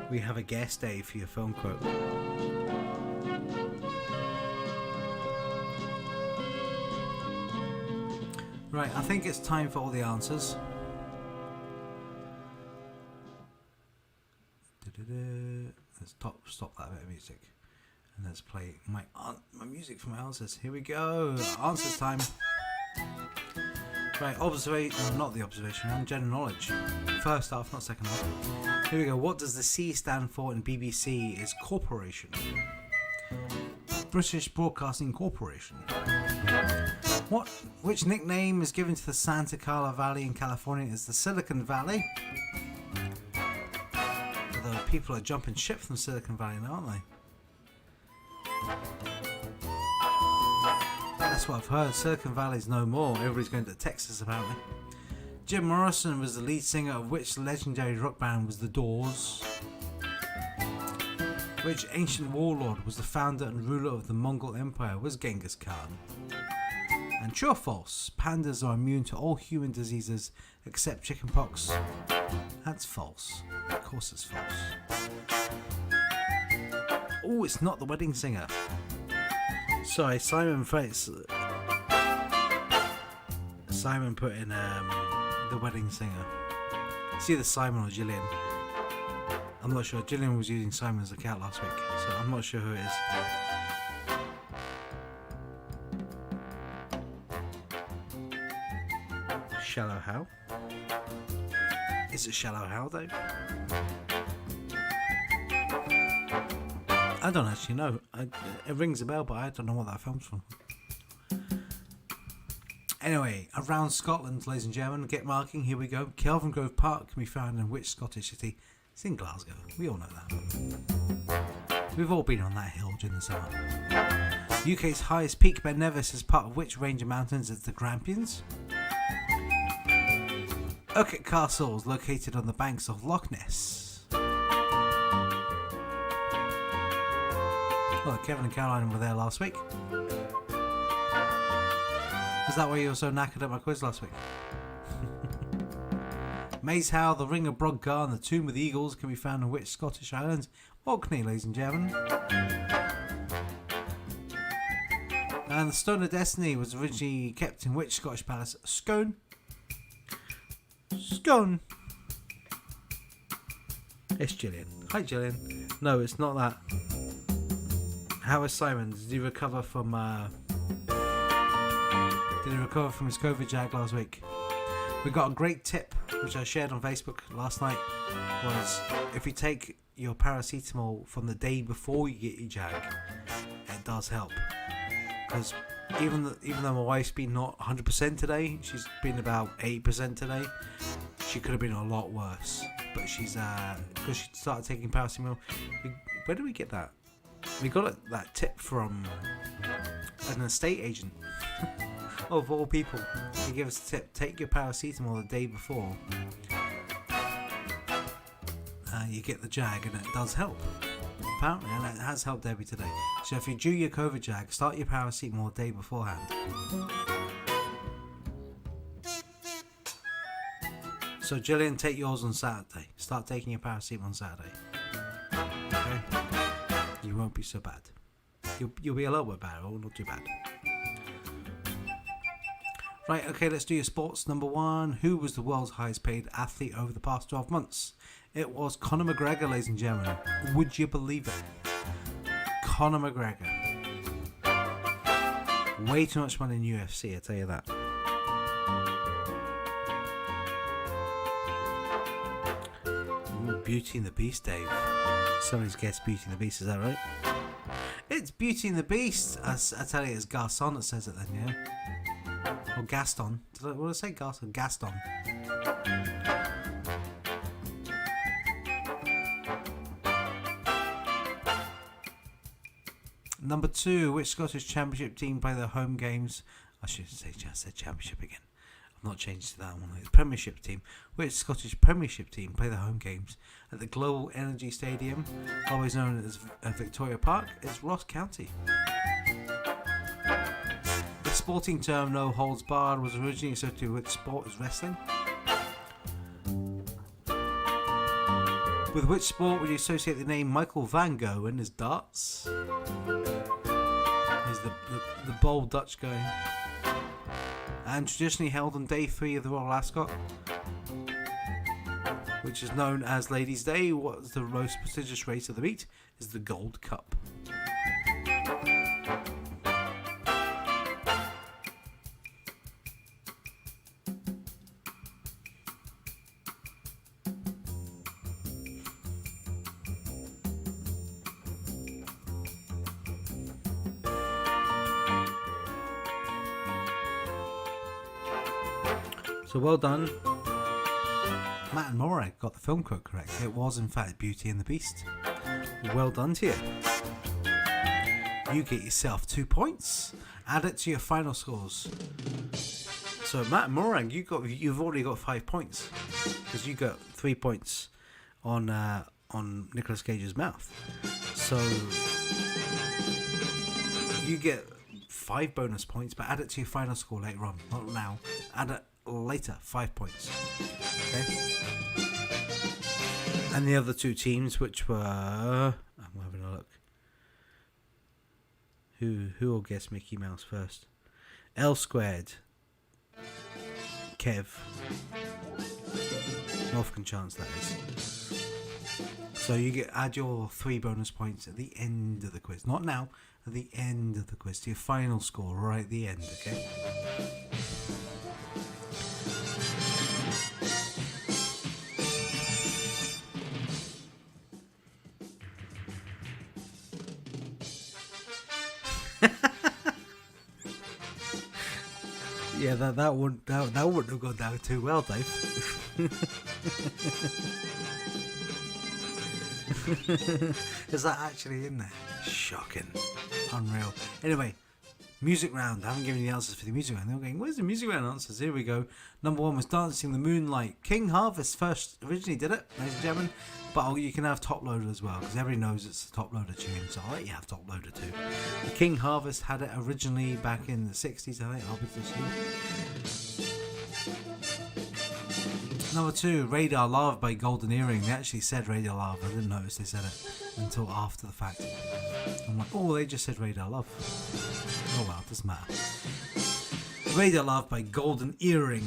We have a guest, Dave, for your film quote. Right, I think it's time for all the answers. Let's stop that bit of music, and let's play my music for my answers. Here we go. Answers time. Right, not the observation round, general knowledge. First half, not second half. Here we go. What does the C stand for in BBC is corporation? British Broadcasting Corporation. Which nickname is given to the Santa Clara Valley in California as the Silicon Valley? Although people are jumping ship from Silicon Valley now, aren't they? That's what I've heard. Silicon Valley's no more. Everybody's going to Texas, apparently. Jim Morrison was the lead singer of which legendary rock band was The Doors? Which ancient warlord was the founder and ruler of the Mongol Empire? Was Genghis Khan? And true or false? Pandas are immune to all human diseases except chickenpox. That's false. Of course it's false. Oh, it's not The Wedding Singer. Sorry, Simon put in The Wedding Singer. It's either Simon or Gillian. I'm not sure. Gillian was using Simon's account last week, so I'm not sure who it is. Shallow How? Is it Shallow How, though? I don't actually know. It rings a bell, but I don't know what that film's from. Anyway, around Scotland, ladies and gentlemen, get marking. Here we go. Kelvin Grove Park can be found in which Scottish city? It's in Glasgow. We all know that. We've all been on that hill during the summer. UK's highest peak, Ben Nevis, is part of which range of mountains? It's the Grampians. Urquhart Castle is located on the banks of Loch Ness. Well, Kevin and Caroline were there last week. Is that why you were so knackered at my quiz last week? Maze Howe, the Ring of Brodgar, and the Tomb of the Eagles can be found in which Scottish islands? Orkney, ladies and gentlemen. And the Stone of Destiny was originally kept in which Scottish palace? Scone. Scone. It's Gillian. Hi, Gillian. No, it's not that. How is Simon? Did he recover from his COVID jag last week? We got a great tip which I shared on Facebook last night. Was if you take your paracetamol from the day before you get your jag, it does help. Because even though my wife's been not 100% today, she's been about 80% today. She could have been a lot worse, but she's because she started taking paracetamol. Where did we get that? We got that tip from an estate agent. Of all people, he gave us a tip: take your paracetamol the day before. You get the jag, and it does help. Apparently, and it has helped Debbie today. So if you do your COVID jag, start your paracetamol the day beforehand. So Gillian, take yours on Saturday. Start taking your paracetamol on Saturday. Okay? You won't be so bad. You'll be a little bit bad, but not too bad. Right, okay, let's do your sports. Number one, who was the world's highest paid athlete over the past 12 months? It was Conor McGregor, ladies and gentlemen. Would you believe it? Conor McGregor. Way too much money in UFC, I tell you that. Ooh, Beauty and the Beast, Dave. Somebody's guessed Beauty and the Beast, is that right? It's Beauty and the Beast. I tell you, it's Garcon that says it then, yeah? Or Gaston. What did I say? Gaston. Gaston. Number two, which Scottish Championship team play their home games? I should say just said Championship again. I've not changed to that one. It's Premiership team. Which Scottish Premiership team play their home games at the Global Energy Stadium, always known as Victoria Park? It's Ross County. The sporting term "no holds barred" was originally associated with sport as wrestling. With which sport would you associate the name Michael Van Gogh and his darts? He's the bold Dutch guy. And traditionally held on day 3 of the Royal Ascot, which is known as Ladies' Day. What's the most prestigious race of the meet? Is the Gold Cup. So well done. Matt and Morag got the film quote correct. It was in fact Beauty and the Beast. Well done to you. You get yourself 2 points. Add it to your final scores. So Matt and Morag, you've already got 5 points because you got 3 points on Nicolas Cage's mouth. So you get 5 bonus points, but add it to your final score later on. Not now. Add it later. 5 points. Okay. And the other 2 teams, which were, I'm having a look. Who will guess Mickey Mouse first? L Squared, Kev, Northern Chance, that is. So you add your 3 bonus points at the end of the quiz. Not now, at the end of the quiz, to your final score right at the end, okay? Yeah, that wouldn't have gone down too well, Dave. Is that actually in there? Shocking. Unreal. Anyway, music round. I haven't given you the answers for the music round. They're going, where's the music round answers? Here we go. Number 1 was Dancing the Moonlight. King Harvest first originally did it, ladies and gentlemen. But you can have Top Loader as well, because everybody knows it's the Top Loader tune, so I'll let you have Top Loader too. The King Harvest had it originally back in the 60s, I think, obviously. Number 2, Radar Love by Golden Earring. They actually said Radar Love. I didn't notice they said it until after the fact. I'm like, oh, they just said Radar Love. Oh well, it doesn't matter. Radar Love by Golden Earring.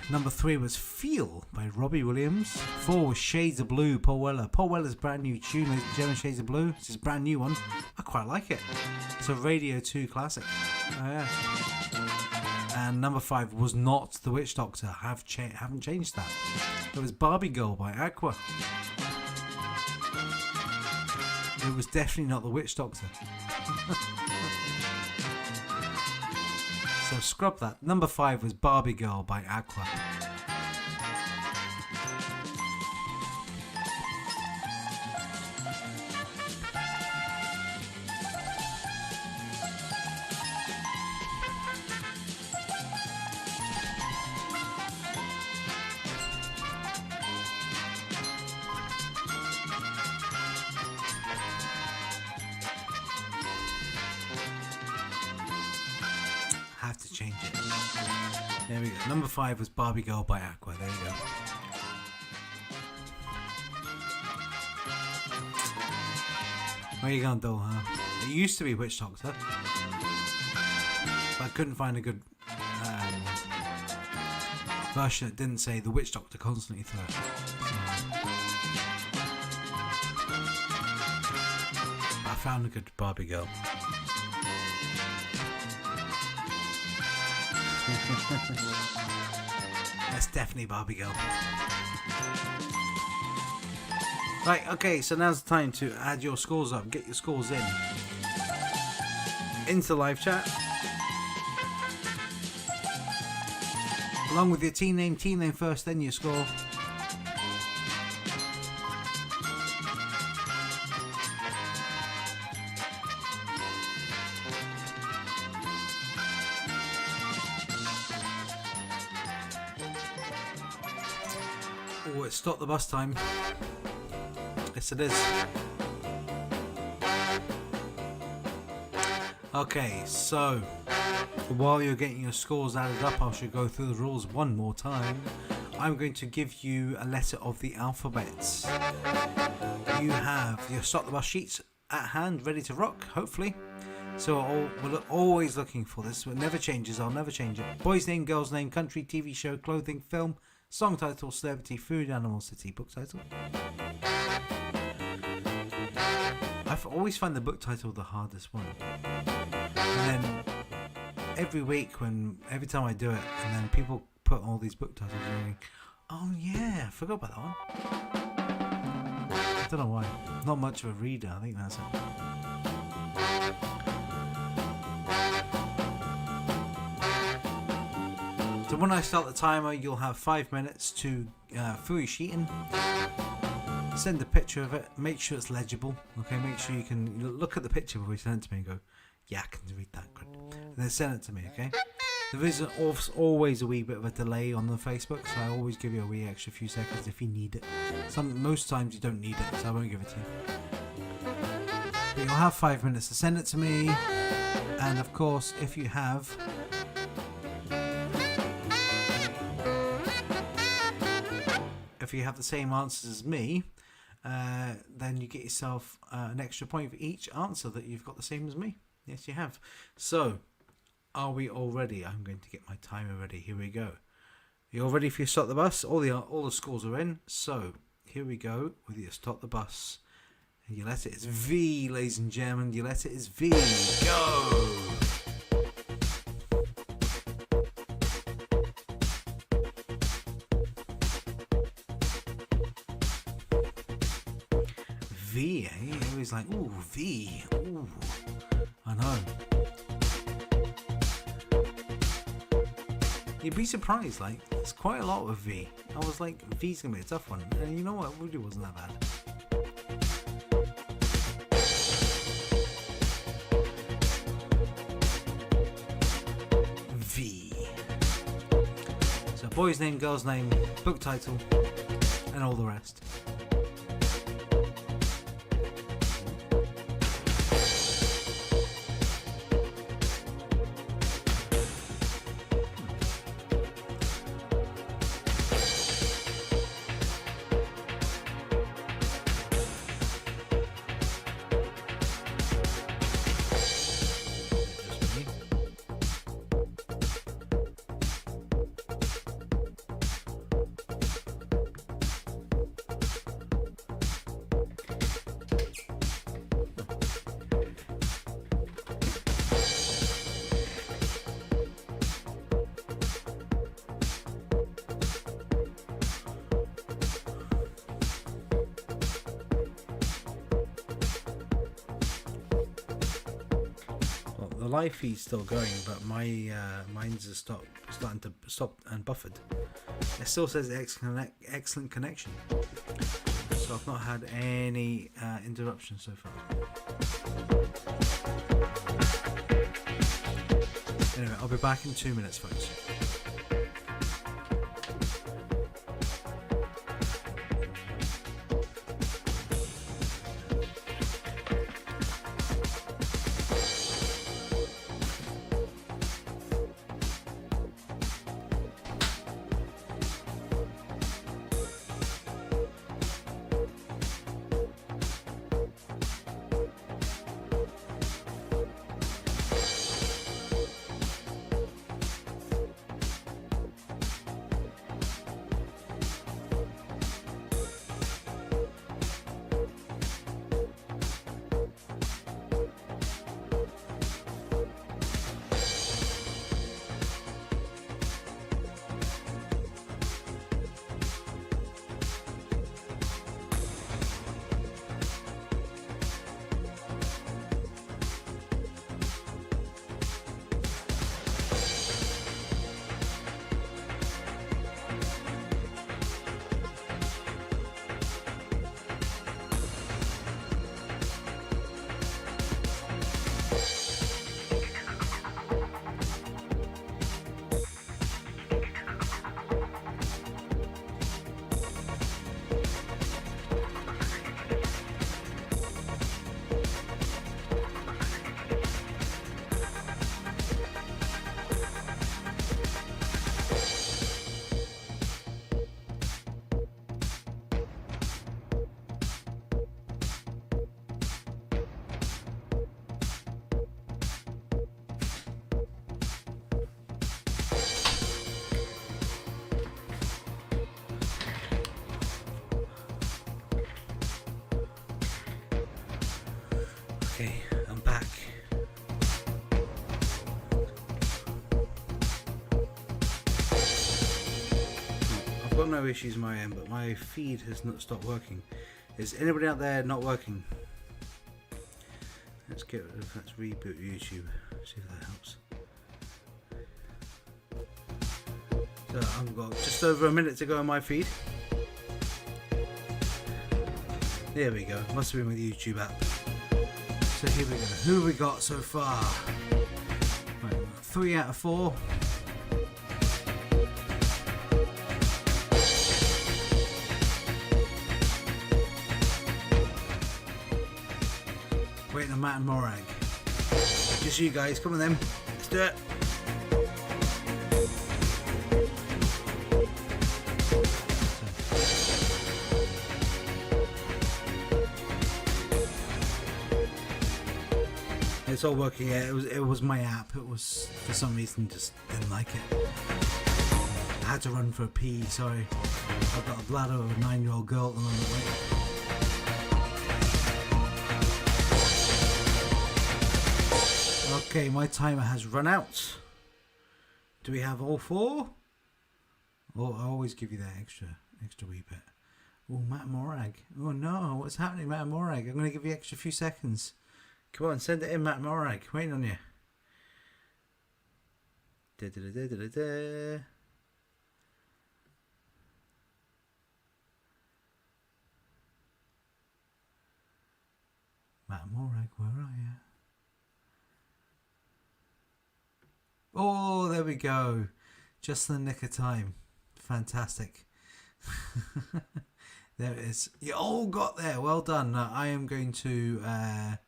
Number 3 was Feel by Robbie Williams. 4 was Shades of Blue, Paul Weller. Paul Weller's brand new tune, ladies and gentlemen, Shades of Blue. It's his brand new one. I quite like it. It's a Radio 2 classic. Oh yeah. And number 5 was not The Witch Doctor. Haven't changed that. It was Barbie Girl by Aqua. It was definitely not The Witch Doctor. So scrub that. Number 5 was Barbie Girl by Aqua. Have to change it. There we go. Number 5 was Barbie Girl by Aqua. There you go. Where you going, though, huh? It used to be Witch Doctor, but I couldn't find a good version that didn't say The Witch Doctor constantly through it. I found a good Barbie Girl. That's definitely Barbie Girl. Right, okay, so now's the time to add your scores up. Get your scores in. Into the live chat. Along with your team name first, then your score. Oh, it's Stop the Bus time. Yes, it is. Okay, so while you're getting your scores added up, I should go through the rules one more time. I'm going to give you a letter of the alphabet. You have your Stop the Bus sheets at hand, ready to rock, hopefully. So we're always looking for this. It never changes. I'll never change it. Boy's name, girl's name, country, TV show, clothing, film, song title, celebrity, food, animal, city, book title. I've always find the book title the hardest one. And then every week, every time I do it, and then people put all these book titles in, oh yeah, I forgot about that one. I don't know why. Not much of a reader, I think that's it. So when I start the timer, you'll have 5 minutes to fill your sheet in. Send a picture of it. Make sure it's legible. Okay, make sure you can look at the picture before you send it to me and go, yeah, I can read that. Good. And then send it to me, okay? There is always a wee bit of a delay on the Facebook, so I always give you a wee extra few seconds if you need it. Most times you don't need it, so I won't give it to you. But you'll have 5 minutes to send it to me. And of course, if you have the same answers as me, then you get yourself an extra point for each answer that you've got the same as me. Yes, you have. So, are we all ready? I'm going to get my timer ready. Here we go. You all ready for your Stop the Bus? All the scores are in. So, here we go with your Stop the Bus. And your letter is V, ladies and gentlemen. Your letter is V. Go! V, eh? Everybody's like, ooh, V. Ooh. I know. You'd be surprised, like, it's quite a lot with V. I was like, V's gonna be a tough one. And you know what? It really wasn't that bad. V. So, boy's name, girl's name, book title, and all the rest. The live feed's still going, but my mine's just starting to stop and buffered. It still says excellent connection, so I've not had any interruptions so far. Anyway, I'll be back in 2 minutes, folks. Okay, I'm back. I've got no issues on my end, but my feed has not stopped working. Is anybody out there not working? Let's reboot YouTube. See if that helps. So I've got just over a minute to go on my feed. There we go. Must have been with the YouTube app. So here we go. Who have we got so far? Right, 3 out of 4. Waiting on Matt and Morag. Just you guys. Come on then. Let's do it. It's all working. Yeah, it was my app. It was, for some reason, just didn't like it. I had to run for a pee. Sorry, I've got a bladder of a 9-year-old girl at the moment. Okay, my timer has run out. Do we have all 4? Oh, I always give you that extra wee bit. Oh, Matt Morag. Oh no, what's happening, Matt Morag? I'm going to give you extra few seconds. Come on, send it in, Matt Morag. Waiting on you. Da-da-da-da-da-da. Matt Morag, where are you? Oh, there we go. Just in the nick of time. Fantastic. There it is. You all got there. Well done. Now, I am going to I'm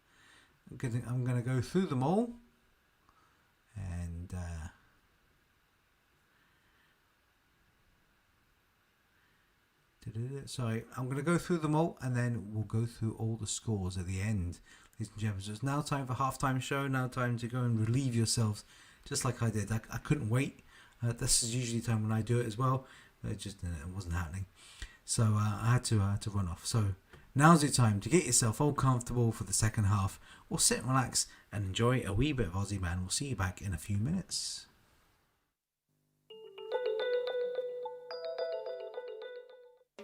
going to go through them all, and sorry, I'm going to go through them all, and then we'll go through all the scores at the end, ladies and gentlemen. So it's now time for halftime show. Now time to go and relieve yourselves, just like I did. I couldn't wait. This is usually the time when I do it as well. It just it wasn't happening, so I had to run off. So now's the time to get yourself all comfortable for the second half. We'll sit and relax and enjoy a wee bit of Ozzy, man. We'll see you back in a few minutes.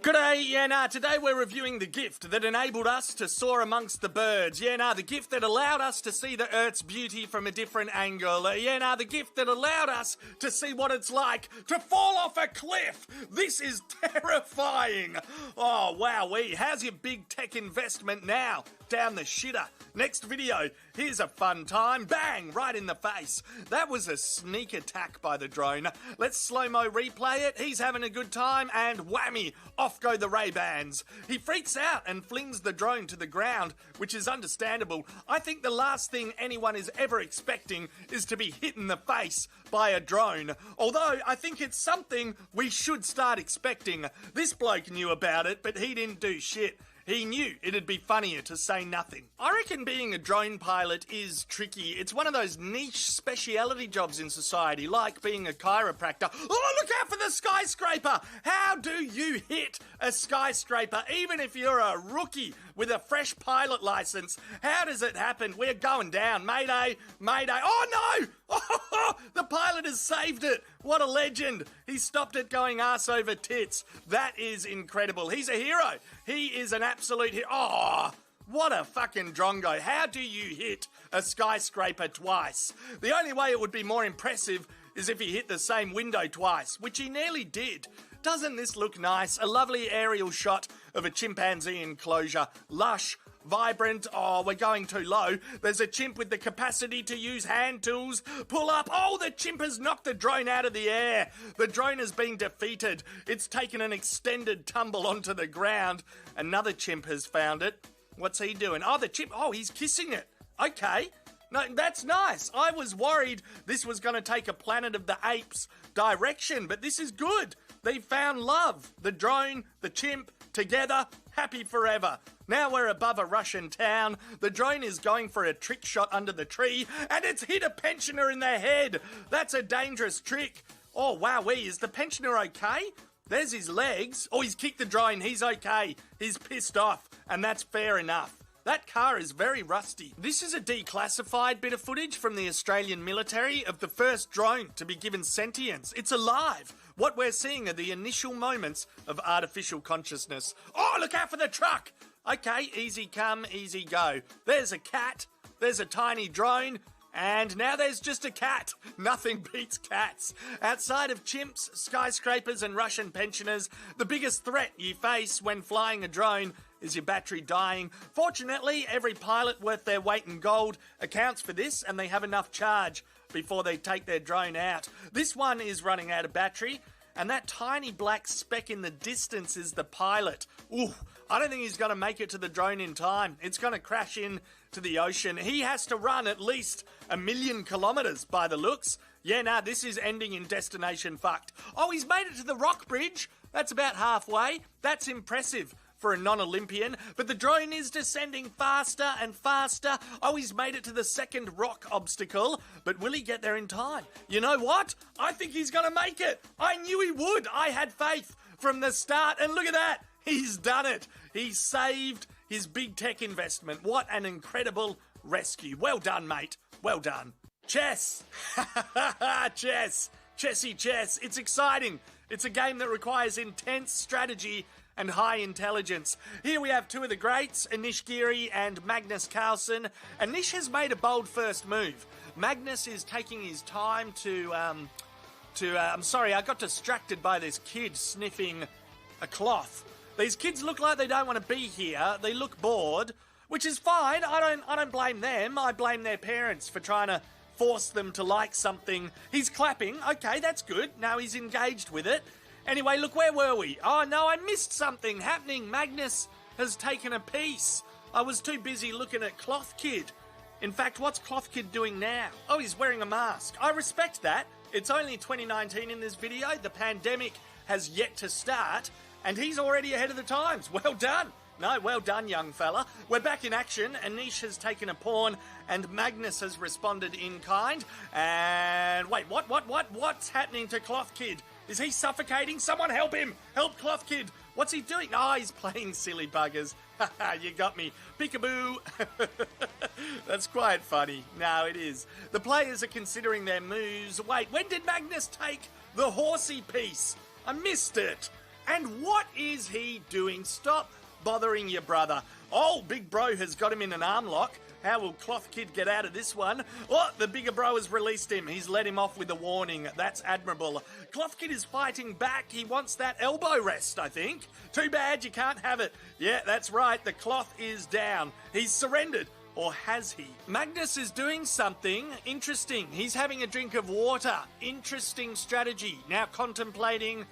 G'day, today we're reviewing the gift that enabled us to soar amongst the birds. The gift that allowed us to see the Earth's beauty from a different angle. The gift that allowed us to see what it's like to fall off a cliff. This is terrifying. Oh, wowee. How's your big tech investment now? Down the shitter. Next video, here's a fun time. Bang! Right in the face. That was a sneak attack by the drone. Let's slow-mo replay it. He's having a good time, and whammy! Off go the Ray-Bans. He freaks out and flings the drone to the ground, which is understandable. I think the last thing anyone is ever expecting is to be hit in the face by a drone. Although, I think it's something we should start expecting. This bloke knew about it, but he didn't do shit. He knew it'd be funnier to say nothing. I reckon being a drone pilot is tricky. It's one of those niche speciality jobs in society, like being a chiropractor. Oh, look out for the skyscraper! How do you hit a skyscraper, even if you're a rookie with a fresh pilot license? How does it happen? We're going down. Mayday, mayday. Oh, no! Oh, the pilot has saved it. What a legend. He stopped it going arse over tits. That is incredible. He's a hero. He is an absolute hero. Oh, what a fucking drongo. How do you hit a skyscraper twice? The only way it would be more impressive is if he hit the same window twice, which he nearly did. Doesn't this look nice? A lovely aerial shot of a chimpanzee enclosure. Lush, vibrant. Oh, we're going too low. There's a chimp with the capacity to use hand tools. Pull up. Oh, the chimp has knocked the drone out of the air. The drone has been defeated. It's taken an extended tumble onto the ground. Another chimp has found it. What's he doing? Oh, the chimp. Oh, he's kissing it. Okay. No, that's nice. I was worried this was going to take a Planet of the Apes direction, but this is good. They found love. The drone, the chimp, together, happy forever. Now we're above a Russian town. The drone is going for a trick shot under the tree, and it's hit a pensioner in the head. That's a dangerous trick. Oh, wowee, is the pensioner okay? There's his legs. Oh, he's kicked the drone. He's okay. He's pissed off, and that's fair enough. That car is very rusty. This is a declassified bit of footage from the Australian military of the first drone to be given sentience. It's alive. What we're seeing are the initial moments of artificial consciousness. Oh, look out for the truck. Okay, easy come, easy go. There's a cat. There's a tiny drone. And now there's just a cat. Nothing beats cats. Outside of chimps, skyscrapers and Russian pensioners, the biggest threat you face when flying a drone is your battery dying. Fortunately, every pilot worth their weight in gold accounts for this, and they have enough charge before they take their drone out. This one is running out of battery, and that tiny black speck in the distance is the pilot. Ooh, I don't think he's going to make it to the drone in time. It's going to crash in to the ocean. He has to run at least 1 million kilometres by the looks. Yeah, nah, this is ending in destination fucked. Oh, he's made it to the rock bridge. That's about halfway. That's impressive for a non-Olympian, but the drone is descending faster and faster. Oh, he's made it to the second rock obstacle, but will he get there in time? You know what? I think he's going to make it. I knew he would. I had faith from the start, and look at that. He's done it. He saved his big tech investment. What an incredible rescue. Well done, mate. Well done. Chess. Chess. Chessy chess. It's exciting. It's a game that requires intense strategy and high intelligence. Here we have two of the greats, Anish Giri and Magnus Carlsen. Anish has made a bold first move. Magnus is taking his time I'm sorry, I got distracted by this kid sniffing a cloth. These kids look like they don't want to be here. They look bored, which is fine. I don't blame them. I blame their parents for trying to force them to like something. He's clapping. Okay, that's good. Now he's engaged with it. Anyway, look, where were we? Oh, no, I missed something happening. Magnus has taken a piece. I was too busy looking at Cloth Kid. In fact, what's Cloth Kid doing now? Oh, he's wearing a mask. I respect that. It's only 2019 in this video. The pandemic has yet to start, and he's already ahead of the times. Well done. No, well done, young fella. We're back in action. Anish has taken a pawn, and Magnus has responded in kind. And wait, what's happening to Cloth Kid? Is he suffocating? Someone help him! Help Cloth Kid! What's he doing? Oh, he's playing silly buggers. You got me. Peekaboo. That's quite funny. No, it is. The players are considering their moves. Wait, when did Magnus take the horsey piece? I missed it. And what is he doing? Stop bothering your brother. Oh, big bro has got him in an arm lock. How will Cloth Kid get out of this one? Oh, the bigger bro has released him. He's let him off with a warning. That's admirable. Cloth Kid is fighting back. He wants that elbow rest, I think. Too bad you can't have it. Yeah, that's right. The cloth is down. He's surrendered. Or has he? Magnus is doing something interesting. He's having a drink of water. Interesting strategy. Now contemplating.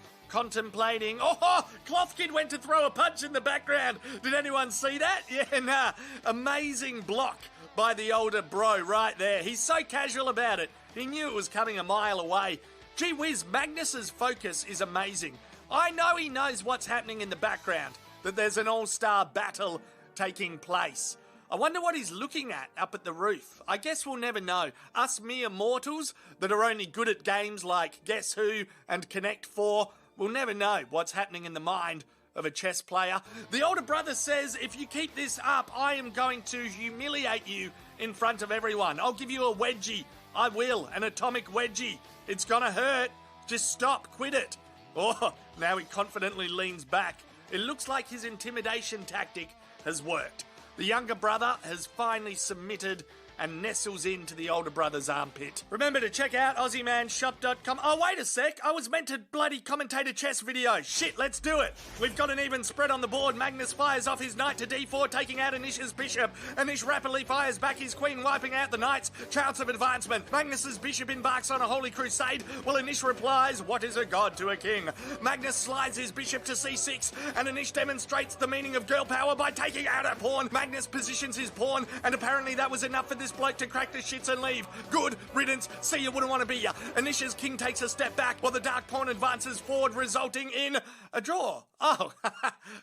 Oh, Cloth Kid went to throw a punch in the background. Did anyone see that? Yeah, nah. Amazing block by the older bro right there. He's so casual about it. He knew it was coming a mile away. Gee whiz, Magnus's focus is amazing. I know he knows what's happening in the background, that there's an all-star battle taking place. I wonder what he's looking at up at the roof. I guess we'll never know. Us mere mortals that are only good at games like Guess Who and Connect 4, we'll never know what's happening in the mind of a chess player. The older brother says, if you keep this up, I am going to humiliate you in front of everyone. I'll give you a wedgie. I will, an atomic wedgie. It's gonna hurt. Just stop, quit it. Oh, now he confidently leans back. It looks like his intimidation tactic has worked. The younger brother has finally submitted and nestles into the older brother's armpit. Remember to check out AussieManShop.com. Oh, wait a sec. I was meant to bloody commentate a chess video. Shit, let's do it. We've got an even spread on the board. Magnus fires off his knight to d4, taking out Anish's bishop. Anish rapidly fires back his queen, wiping out the knight's chance of advancement. Magnus's bishop embarks on a holy crusade, while Anish replies, what is a god to a king? Magnus slides his bishop to c6, and Anish demonstrates the meaning of girl power by taking out a pawn. Magnus positions his pawn, and apparently that was enough for this bloke to crack the shits and leave. Good riddance. See, you wouldn't want to be ya. Anish's king takes a step back while the dark pawn advances forward, resulting in a draw. Oh,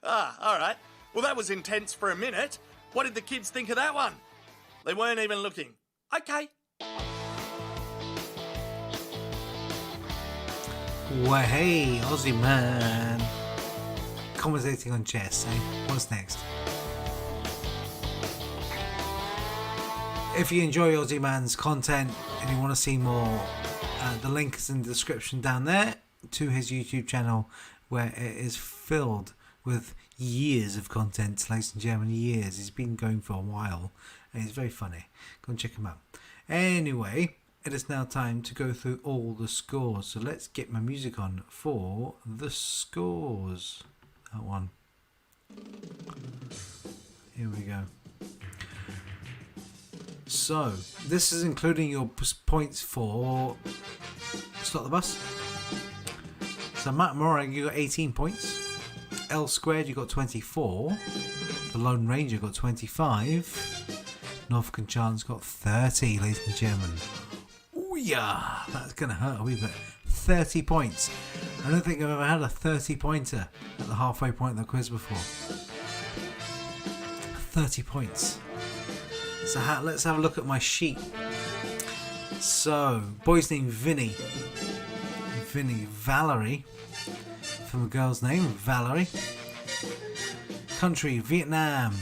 all right. Well, that was intense for a minute. What did the kids think of that one? They weren't even looking. Okay. Well, hey, Ozzy man. Commentating on chess, eh? What's next? If you enjoy Ozzy Man's content and you want to see more, the link is in the description down there to his YouTube channel, where it is filled with years of content, ladies and gentlemen, years. He's been going for a while and he's very funny. Go and check him out. Anyway, it is now time to go through all the scores. So let's get my music on for the scores. That one. Here we go. So, this is including your points for Stop the Bus. So, Matt Morag, you got 18 points. L Squared, you got 24. The Lone Ranger got 25. Norfolk Chance got 30, ladies and gentlemen. Oh yeah, that's going to hurt a wee bit. 30 points. I don't think I've ever had a 30 pointer at the halfway point of the quiz before. 30 points. So let's have a look at my sheet. So, boy's name Vinny. Valerie. From a girl's name, Valerie. Country, Vietnam.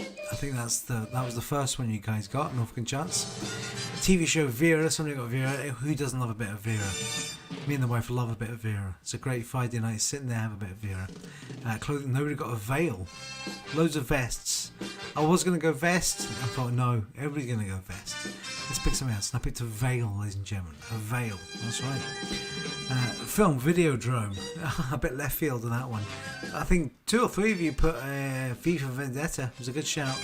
I think that was the first one you guys got, Norfolk Chance. TV show Vera. Somebody got Vera. Who doesn't love a bit of Vera? Me and the wife love a bit of Vera. It's a great Friday night, sitting there, have a bit of Vera. Clothing, nobody got a veil. Loads of vests. I was going to go vest. I thought, no, everybody's going to go vest. Let's pick something else. And I picked a veil, ladies and gentlemen. A veil. That's right. Film, Videodrome. A bit left field on that one. I think 2 or 3 of you put V for Vendetta. It was a good shout.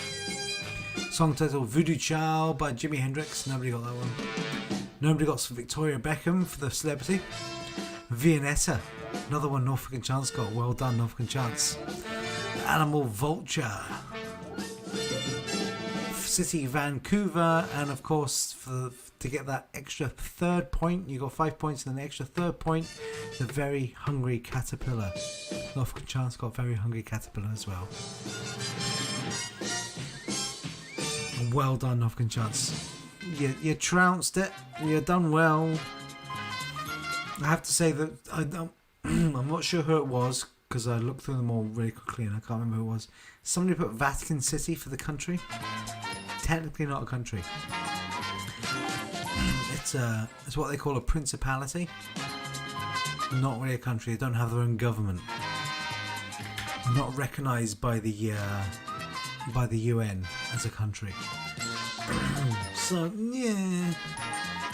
Song title Voodoo Child by Jimi Hendrix. Nobody got that one. Nobody got Victoria Beckham for the celebrity. Viennetta. Another one Norfolk and Chance got. Well done, Norfolk and Chance. Animal Vulture. City Vancouver. And of course, to get that extra 3rd point, you got 5 points and an extra 3rd point. The Very Hungry Caterpillar. Norfolk and Chance got Very Hungry Caterpillar as well. Well done, Norfolk and Chance. You trounced it. You done well. I have to say that I'm not sure who it was because I looked through them all really quickly and I can't remember who it was. Somebody put Vatican City for the country. Technically not a country. It's what they call a principality. Not really a country. They don't have their own government. They're not recognised by the UN as a country. So yeah,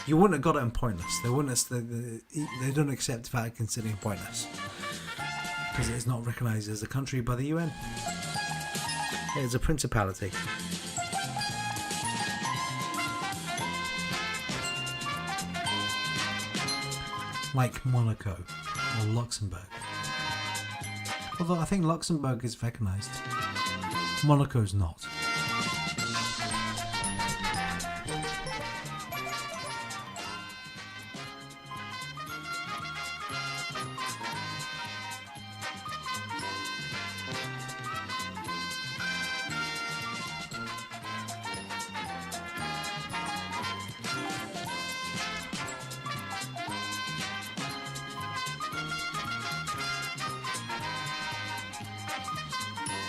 you wouldn't have got it in Pointless. They wouldn't have, they don't accept Vatican City in Pointless because it's not recognised as a country by the UN. It's a principality. Like Monaco or Luxembourg. Although I think Luxembourg is recognised. Monaco's not.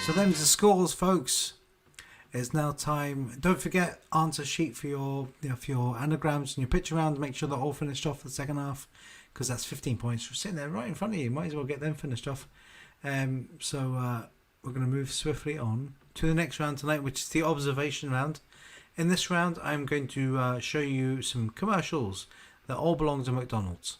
So them's the scores, folks. It's now time. Don't forget, answer sheet for your anagrams and your picture round. Make sure they're all finished off for the second half, because that's 15 points sitting there right in front of you. Might as well get them finished off. So we're going to move swiftly on to the next round tonight, which is the observation round. In this round, I'm going to show you some commercials that all belong to McDonald's.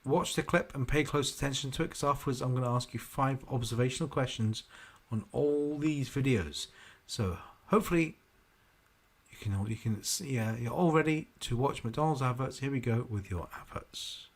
Watch the clip and pay close attention to it, because afterwards I'm going to ask you 5 observational questions on all these videos. So hopefully you can see, you're all ready to watch McDonald's adverts. Here we go with your adverts.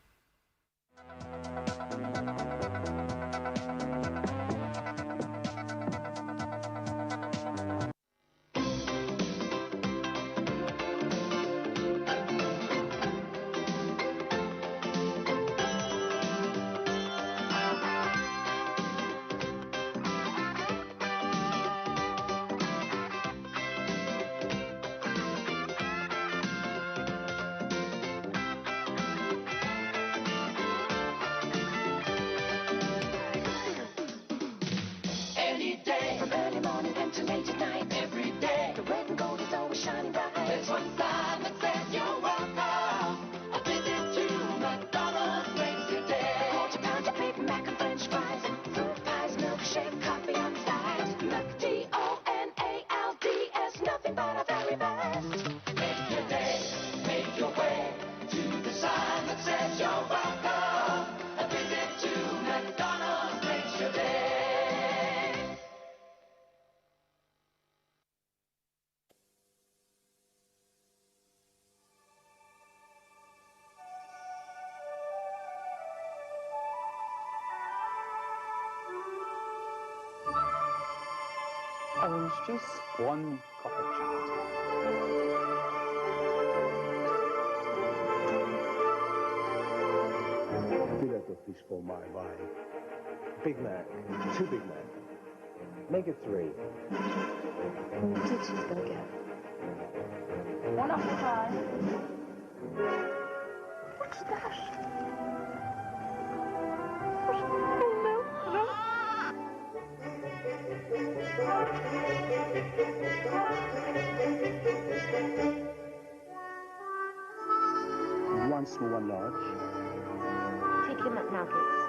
Orange juice, 1 cup of Fillet of fish for my wife. Big Mac, 2 Big Mac. Make it 3. 2 cheeseburger. 1 apple pie. What's that? One small, 1 large. Chicken McNuggets.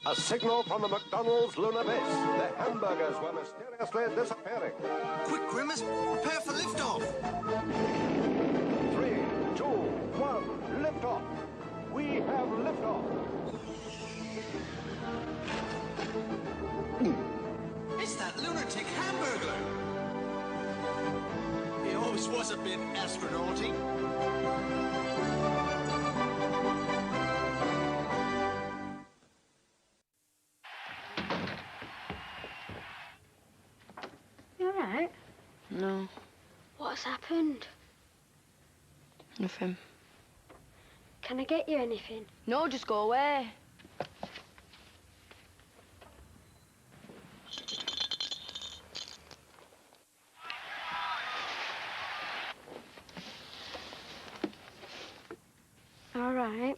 A signal from the McDonald's Lunar Base. The hamburgers were mysteriously disappearing. Quick, Grimace, prepare for liftoff. 3, 2, 1, liftoff. We have liftoff. It's that lunatic hamburger. He always was a bit astronauty. You alright? No, What's happened? nothing. Can I get you anything? No, just go away. Alright.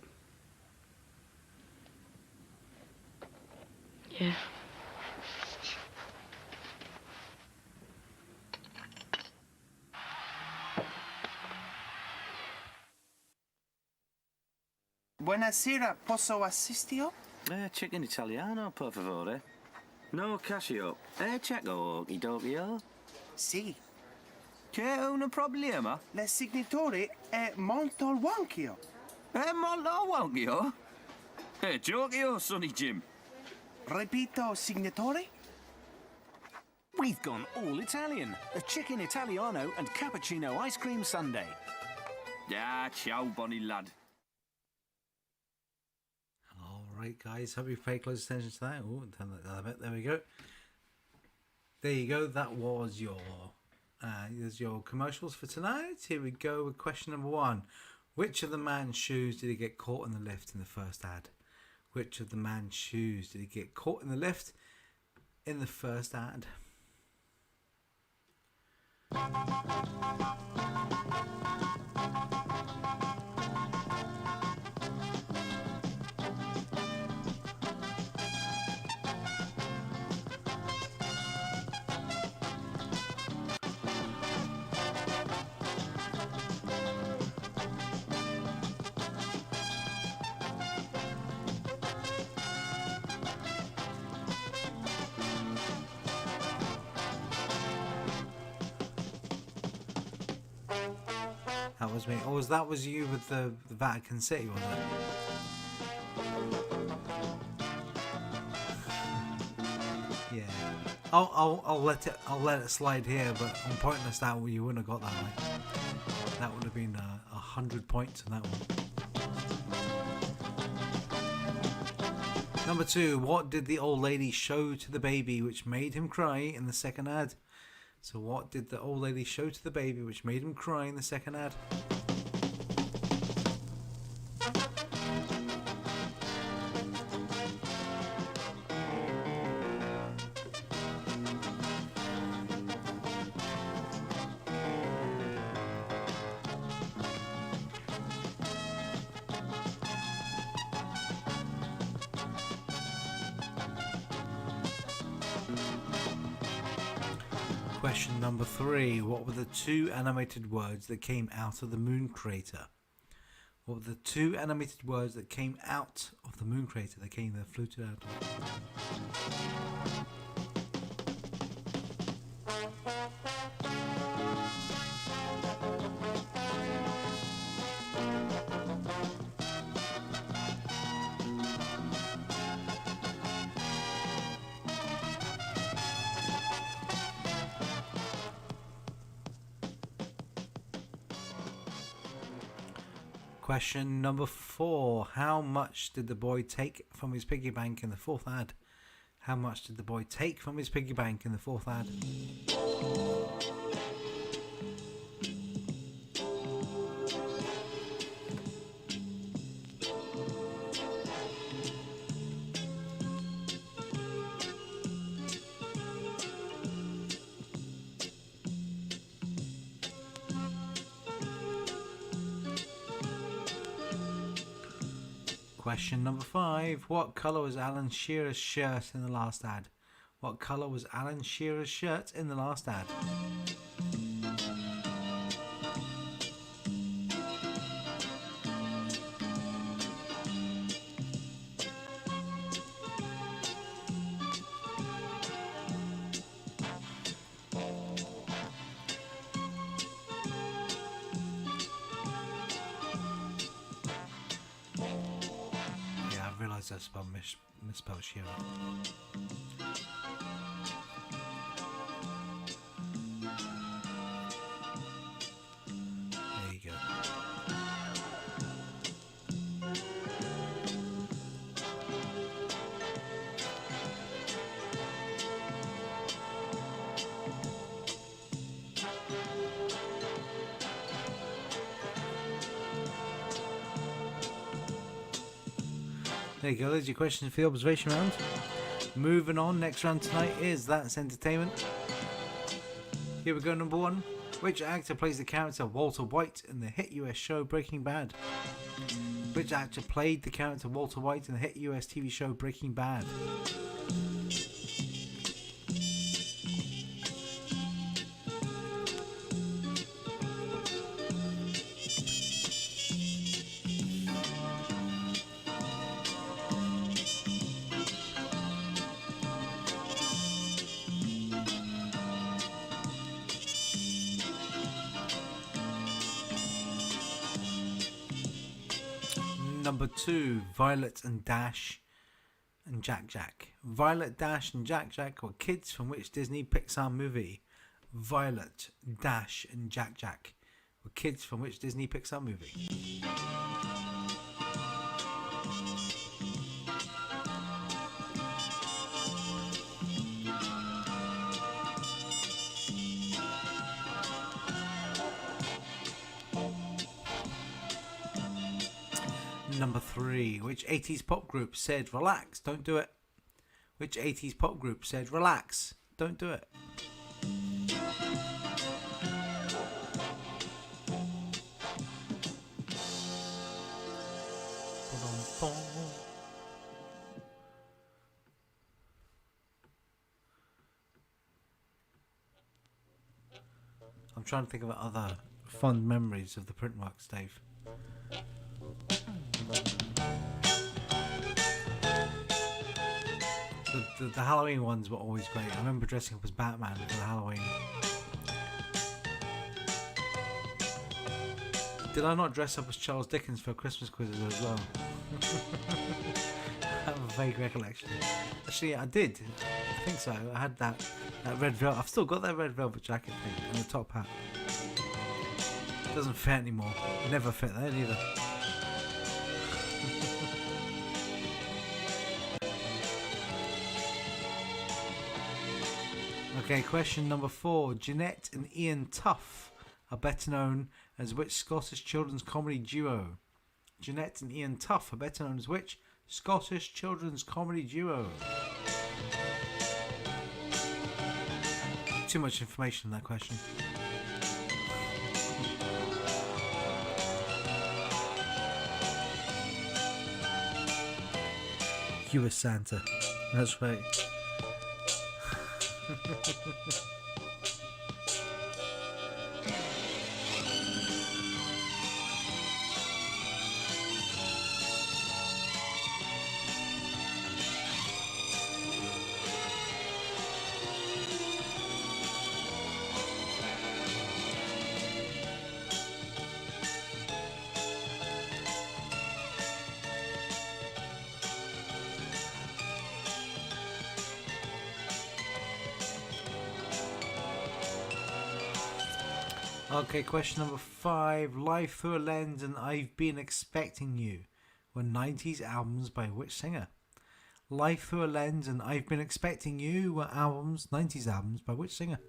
Yeah. Buonasera, posso assistio? Chicken italiano, per favore. No casio. Cecco, okey-dokey. Sì. C'è un problema? Il signatore è molto wonky. È molto wonky. Giochi o Sonny Jim? Repito, signatore? We've gone all Italian. A chicken Italiano and cappuccino ice cream sundae. Ah, ciao, bonny lad. Alright guys, hope you paid close attention to that. Oh, turn that down a bit. There we go. There you go. That was your commercials for tonight. Here we go with question number 1. Which of the man's shoes did he get caught in the lift in the first ad? Which of the man's shoes did he get caught in the lift in the first ad? That was me. Or that was you with the Vatican City, wasn't it? Yeah. I'll let it slide here, but I'm pointing this out. You wouldn't have got that way. That would have been 100 points in that one. Number 2. What did the old lady show to the baby which made him cry in the second ad? So what did the old lady show to the baby which made him cry in the second ad? Question number 3. What were the 2 animated words that came out of the moon crater? What were the 2 animated words that came out of the moon crater? They floated out. Question number 4. How much did the boy take from his piggy bank in the 4th ad? How much did the boy take from his piggy bank in the 4th ad? Question number 5. What colour was Alan Shearer's shirt in the last ad? What colour was Alan Shearer's shirt in the last ad? Yeah, I realised I misspelled Shearer. There you go. There you go, there's your questions for the observation round. Moving on, next round tonight is That's Entertainment. Here we go, number one. Which actor plays the character Walter White in the hit US show Breaking Bad? Which actor played the character Walter White in the hit US TV show Breaking Bad? Number two, Violet and Dash and Jack Jack. Violet, Dash and Jack Jack were kids from which Disney Pixar movie? Violet, Dash and Jack Jack were kids from which Disney Pixar movie? Number three, which 80s pop group said relax, don't do it? Which 80s pop group said relax, don't do it? I'm trying to think of other fond memories of the Printworks, Dave. The Halloween ones were always great. I remember dressing up as Batman for Halloween. Did I not dress up as Charles Dickens for Christmas quizzes as well? I have a vague recollection. Actually, I did. I think so. I had that red velvet. I've still got that red velvet jacket thing and the top hat. It doesn't fit anymore. It never fit there either. Okay, question number 4. Jeanette and Ian Tuff are better known as which Scottish children's comedy duo? Jeanette and Ian Tuff are better known as which Scottish children's comedy duo? Too much information in that question. You were Santa. That's right. Okay, question number 5. Life Through a Lens and I've Been Expecting You were 90s albums by which singer? Life Through a Lens and I've Been Expecting You were 90s albums by which singer?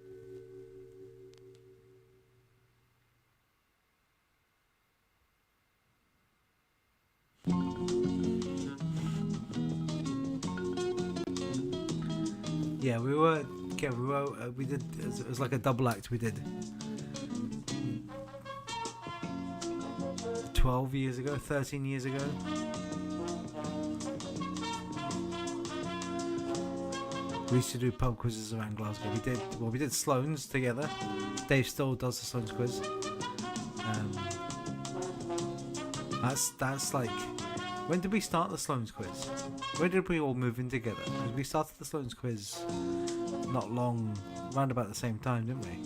Yeah, we did, it was like a double act we did. 12 years ago, 13 years ago. We used to do pub quizzes around Glasgow. We did Sloane's together. Dave still does the Sloane's quiz. That's like, when did we start the Sloane's quiz? When did we all move in together? Because we started the Sloane's quiz not long, round about the same time, didn't we?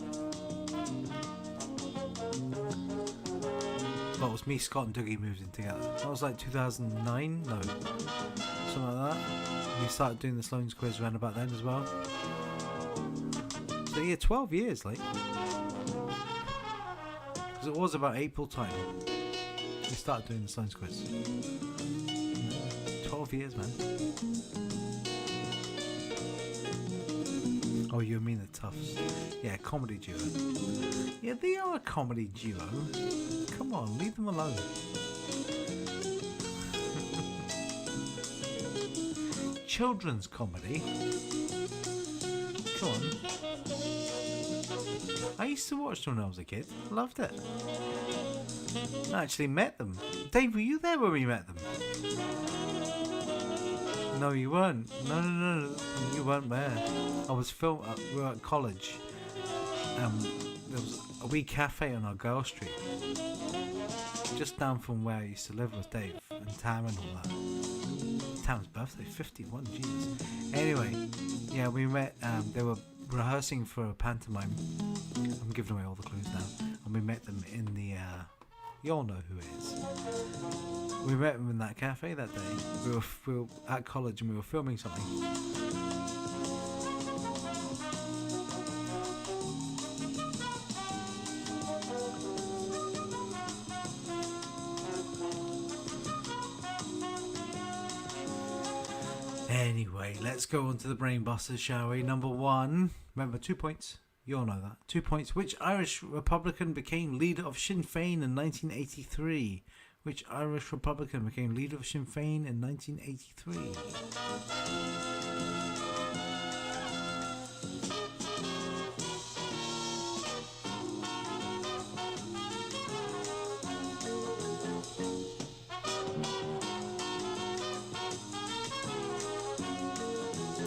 Well, it was me, Scott, and Dougie moved in together. That was like 2009? No. Something like that. We started doing the Sloane's quiz around about then as well. So yeah, 12 years, like. Because it was about April time. We started doing the Sloane's quiz. 12 years, man. Oh, you mean the Toughs? Yeah, comedy duo. Yeah, they are a comedy duo. Come on, leave them alone. Children's comedy. Come on. I used to watch them when I was a kid. Loved it. I actually met them. Dave, were you there when we met them? No, you weren't. No. You weren't there. I was we were at college. There was a wee cafe on our Girl Street. Just down from where I used to live with Dave and Tam and all that. Tam's birthday, 51, Jesus. Anyway, yeah, we met, they were rehearsing for a pantomime. I'm giving away all the clues now. And we met them in the, you all know who it is. We met them in that cafe that day. We were at college and we were filming something. Anyway, let's go on to the brain busters, shall we? Number one, remember 2 points. You all know that. 2 points. Which Irish Republican became leader of Sinn Féin in 1983? Which Irish Republican became leader of Sinn Féin in 1983?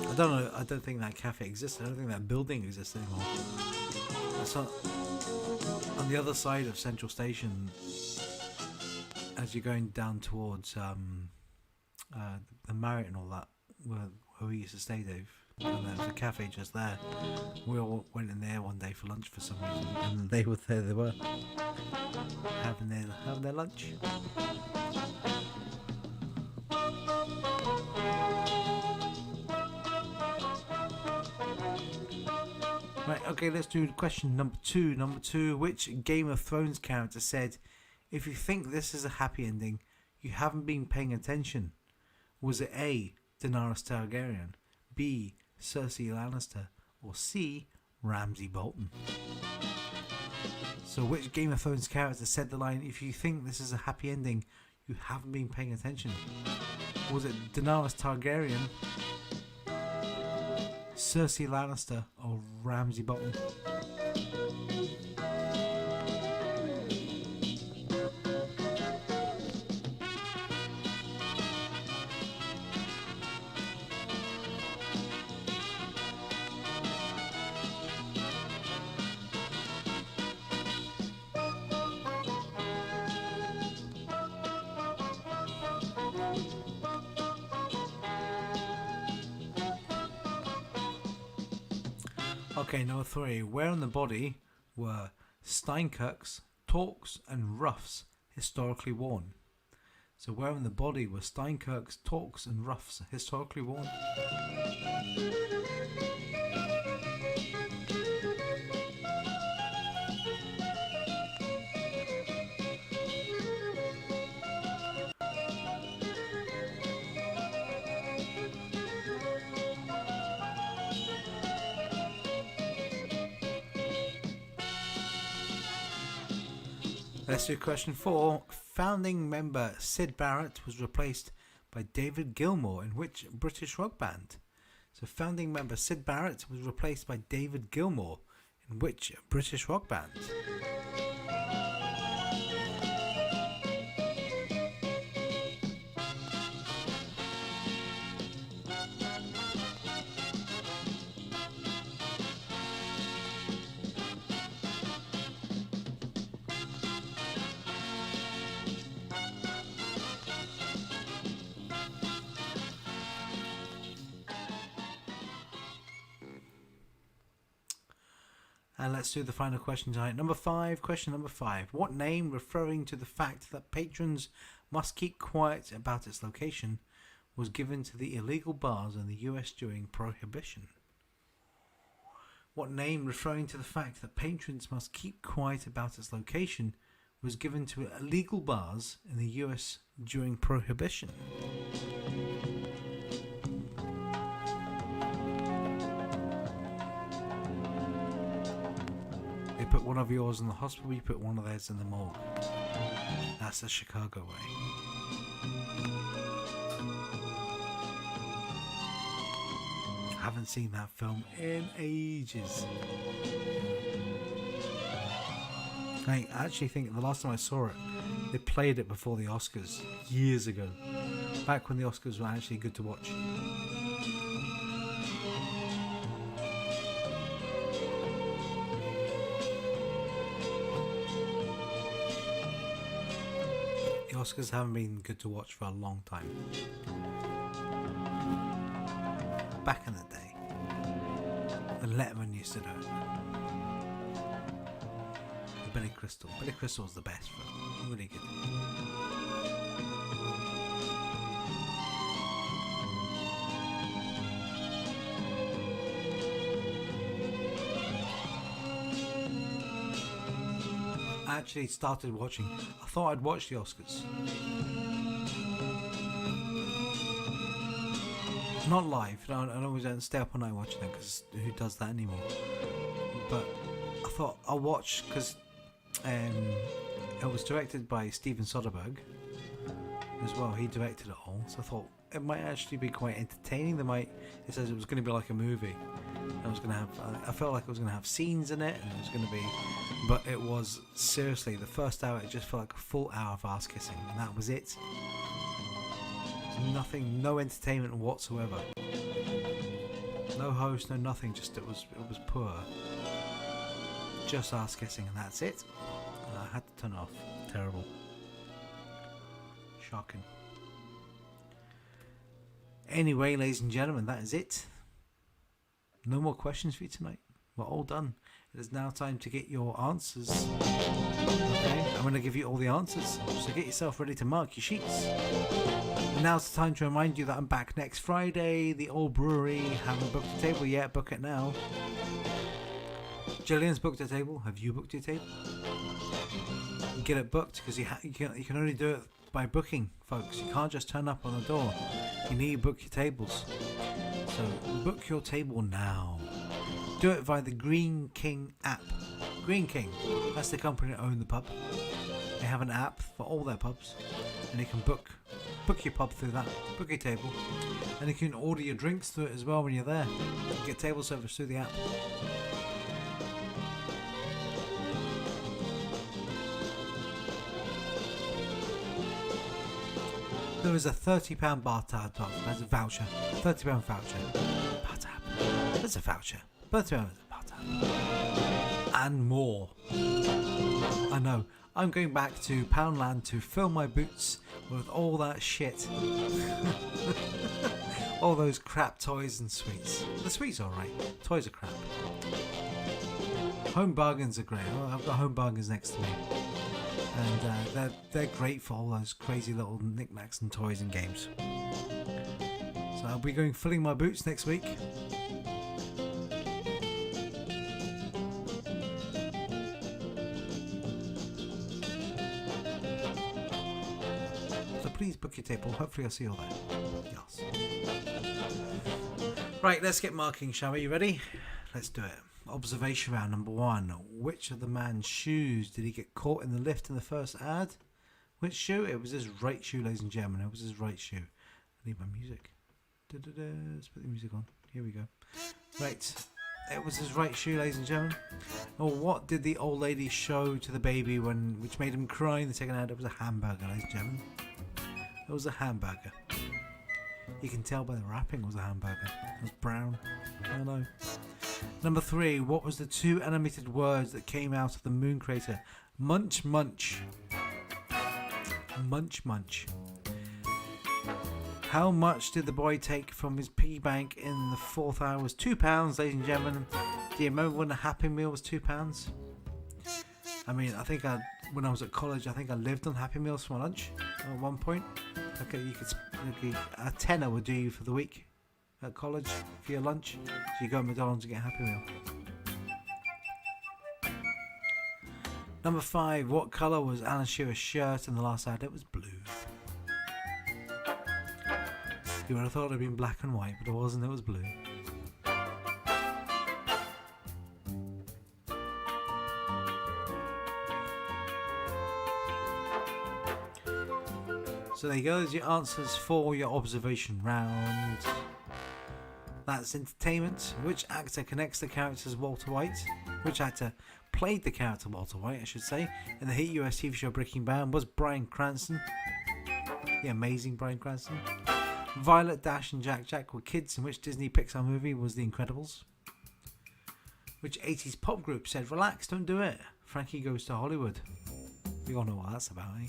I don't know. I don't think that cafe exists. I don't think that building exists anymore. It's on the other side of Central Station, as you're going down towards the Marriott and all that, where we used to stay, Dave. And there was a cafe just there. We all went in there one day for lunch for some reason, and they were there. They were having their lunch. Right, okay, let's do question number two. Number two, which Game of Thrones character said, "If you think this is a happy ending, you haven't been paying attention"? Was it A, Daenerys Targaryen, B, Cersei Lannister, or C, Ramsay Bolton? So which Game of Thrones character said the line, "If you think this is a happy ending, you haven't been paying attention"? Was it Daenerys Targaryen, Cersei Lannister, or Ramsay Bolton? Okay, number three. Where on the body were Steinkirks, Torques and Ruffs historically worn? So where on the body were Steinkirks, Torques and Ruffs historically worn? Let's do question 4. Founding member Syd Barrett was replaced by David Gilmour in which British rock band? So founding member Syd Barrett was replaced by David Gilmour in which British rock band? And let's do the final question tonight. Question number 5. What name, referring to the fact that patrons must keep quiet about its location, was given to the illegal bars in the US during Prohibition? What name, referring to the fact that patrons must keep quiet about its location, was given to illegal bars in the US during Prohibition? You put one of yours in the hospital, you put one of theirs in the morgue. That's the Chicago way. I haven't seen that film in ages. I actually think the last time I saw it, they played it before the Oscars years ago. Back when the Oscars were actually good to watch. The Oscars haven't been good to watch for a long time. Back in the day, the Letterman used to do it. The Billy Crystal. Billy Crystal was the best film. Really good. I actually started watching. I thought I'd watch the Oscars. Not live. I always don't stay up all night watching them because who does that anymore? But I thought I'll watch because it was directed by Steven Soderbergh as well. He directed it all, so I thought it might actually be quite entertaining. It says it was going to be like a movie. I felt like it was going to have scenes in it, and it was going to be, but it was seriously the first hour. It just felt like a full hour of ass kissing, and that was it. Nothing, no entertainment whatsoever. No host, no nothing. Just it was poor. Just ass kissing, and that's it. And I had to turn it off. Terrible. Shocking. Anyway, ladies and gentlemen, that is it. No more questions for you tonight. We're all done. It is now time to get your answers. Okay, I'm going to give you all the answers. So get yourself ready to mark your sheets. And now's the time to remind you that I'm back next Friday. The Old Brewery. Haven't booked a table yet. Book it now. Gillian's booked a table. Have you booked your table? Get it booked because you can only do it by booking, folks. You can't just turn up on the door. You need to book your tables. So book your table now. Do it via the Green King app. Green King, that's the company that own the pub. They have an app for all their pubs, and you can book your pub through that. Book your table, and you can order your drinks through it as well when you're there. You get table service through the app. There is a £30 bar tab. There's a voucher. £30 voucher. Bar tab. There's a voucher. £30 bar tab. And more. I know. I'm going back to Poundland to fill my boots with all that shit. All those crap toys and sweets. The sweets are alright. Toys are crap. Home bargains are great. Oh, I've got home bargains next to me. And they're great for all those crazy little knickknacks and toys and games. So I'll be going filling my boots next week. So please book your table. Hopefully I'll see you all there. Yes. Right, let's get marking, shall we? You ready? Let's do it. Observation round number 1. Which of the man's shoes did he get caught in the lift in the first ad? Which shoe? It was his right shoe, ladies and gentlemen. It was his right shoe. I need my music. Let's put the music on. Here we go. Right. It was his right shoe, ladies and gentlemen. Well, what did the old lady show to the baby which made him cry in the second ad? It was a hamburger, ladies and gentlemen. It was a hamburger. You can tell by the wrapping it was a hamburger. It was brown. I don't know. Number 3. What was the 2 animated words that came out of the moon crater? Munch, munch. Munch, munch. How much did the boy take from his piggy bank in the 4th hour? It was £2, ladies and gentlemen. Do you remember when a Happy Meal was £2? I mean, I think when I was at college, I think I lived on Happy Meals for my lunch at one point. Okay, a tenner would do you for the week at college for your lunch. So you go to McDonald's and get a Happy Meal. Number 5, what colour was Alan Shearer's shirt in the last ad? It was blue. You would have thought it had been black and white, but it wasn't, it was blue. So there you go, there's your answers for your observation round. That's entertainment. Which actor connects the characters Walter White? Which actor played the character Walter White, I should say, in the hit US TV show Breaking Bad? Was Bryan Cranston. The amazing Bryan Cranston. Violet, Dash and Jack were kids in which Disney Pixar movie was The Incredibles? Which 80s pop group said, relax, don't do it? Frankie Goes to Hollywood. We all know what that's about, eh?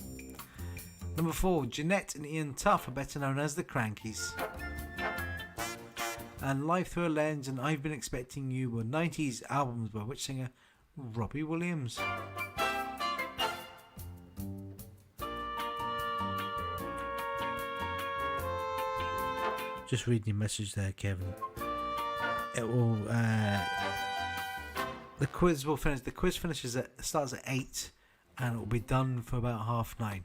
Number 4, Jeanette and Ian Tuff are better known as the Crankies. And Life Through a Lens and I've Been Expecting You were 90s albums by which singer? Robbie Williams. Just reading your message there, Kevin. It will. The quiz will finish. The quiz starts at 8, and it will be done for about 9:30.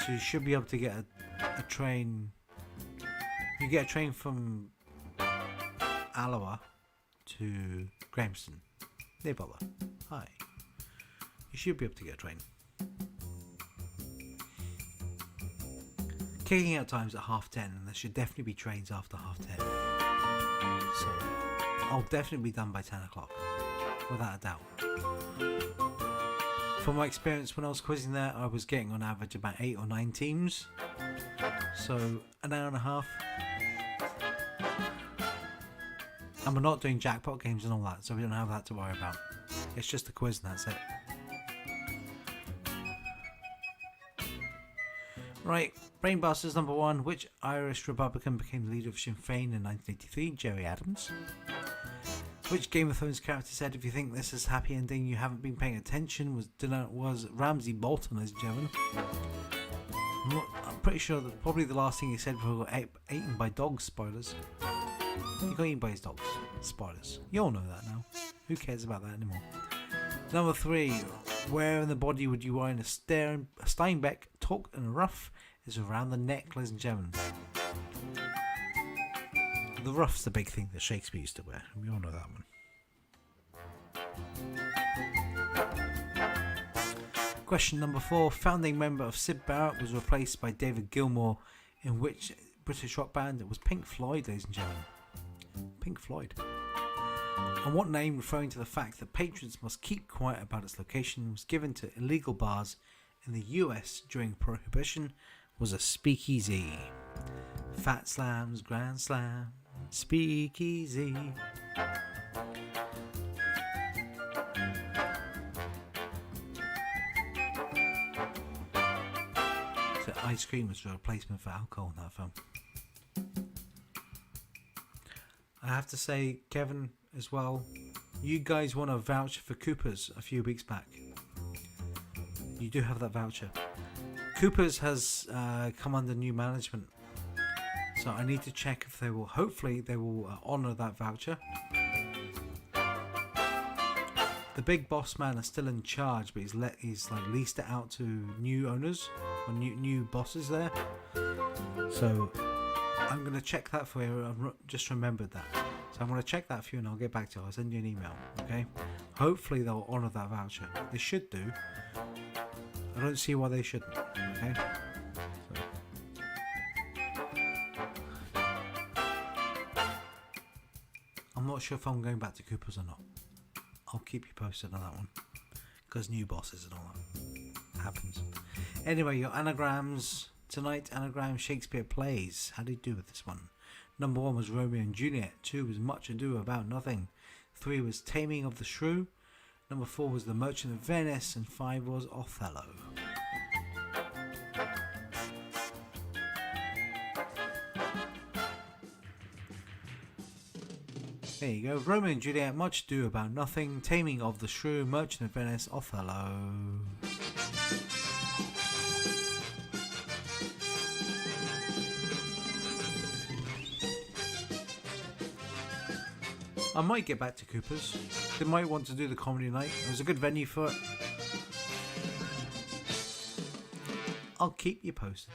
So you should be able to get a train. You get a train from Alloa to Grahamston. Near Butler. Hi. You should be able to get a train. Kicking out times at 10:30, and there should definitely be trains after 10:30. So I'll definitely be done by 10 o'clock, without a doubt. From my experience when I was quizzing there, I was getting on average about 8 or 9 teams. So an hour and a half. And we're not doing jackpot games and all that, so we don't have that to worry about. It's just a quiz and that's it. Right, Brainbusters number 1. Which Irish Republican became the leader of Sinn Féin in 1983? Gerry Adams. Which Game of Thrones character said, if you think this is happy ending, you haven't been paying attention? Was Ramsay Bolton, ladies and gentlemen. I'm pretty sure that probably the last thing he said before he got eaten by dogs. Spoilers. He got eaten by his dogs. Spoilers. You all know that now. Who cares about that anymore? Number 3. Where in the body would you wind a Steinbeck? Talk and a ruff is around the neck, ladies and gentlemen. The ruff's the big thing that Shakespeare used to wear. We all know that one. Question number 4. Founding member of Syd Barrett was replaced by David Gilmour in which British rock band? It was Pink Floyd, ladies and gentlemen. Pink Floyd. And what name, referring to the fact that patrons must keep quiet about its location, was given to illegal bars in the US during Prohibition? Was a speakeasy. Fat Slams, Grand Slam, speakeasy. So ice cream was a replacement for alcohol in that film. I have to say, Kevin, as well, you guys won a voucher for Cooper's a few weeks back. You do have that voucher. Cooper's has come under new management, so I need to check if they will. Hopefully, they will honour that voucher. The big boss man is still in charge, but he's leased it out to new owners or new bosses there. So I'm going to check that for you. I've just remembered that. So I'm going to check that for you and I'll get back to you. I'll send you an email. Okay? Hopefully they'll honour that voucher. They should do. I don't see why they shouldn't. Okay? So. I'm not sure if I'm going back to Cooper's or not. I'll keep you posted on that one. Because new bosses and all that happens. Anyway, your anagrams tonight. Anagram Shakespeare plays. How do you do with this one? Number 1 was Romeo and Juliet. 2 was Much Ado About Nothing. 3 was Taming of the Shrew. Number 4 was The Merchant of Venice. And 5 was Othello. There you go. Romeo and Juliet, Much Ado About Nothing, Taming of the Shrew, Merchant of Venice, Othello. I might get back to Cooper's. They might want to do the comedy night. It was a good venue for it. I'll keep you posted.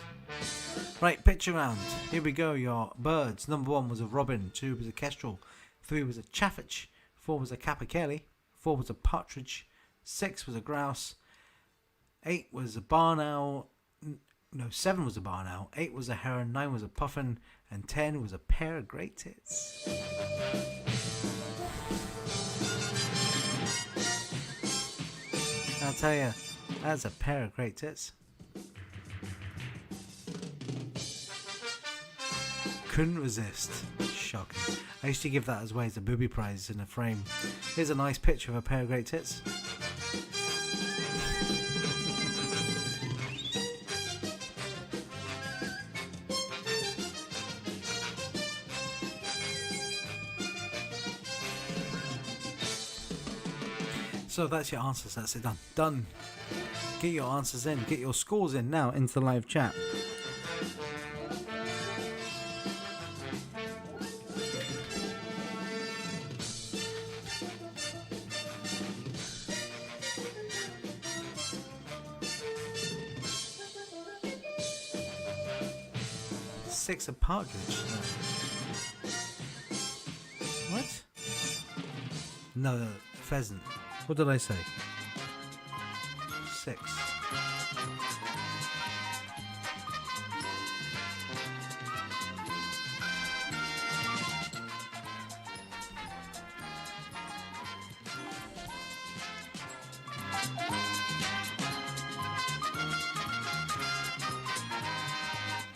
Right, picture round. Here we go. Your birds. Number 1 was a robin. 2 was a kestrel. 3 was a chaffinch. 4 was a capercaillie. 4 was a partridge. 6 was a grouse. 8 was a barn owl. No, 7 was a barn owl. 8 was a heron. 9 was a puffin. And 10 was a pair of great tits. I'll tell you, that's a pair of great tits. Couldn't resist. Shocking. I used to give that as away as a booby prize in a frame. Here's a nice picture of a pair of great tits. So that's your answers. That's it. Done. Get your answers in. Get your scores in now into the live chat. Six a partridge. What? No, pheasant. What did I say? 6.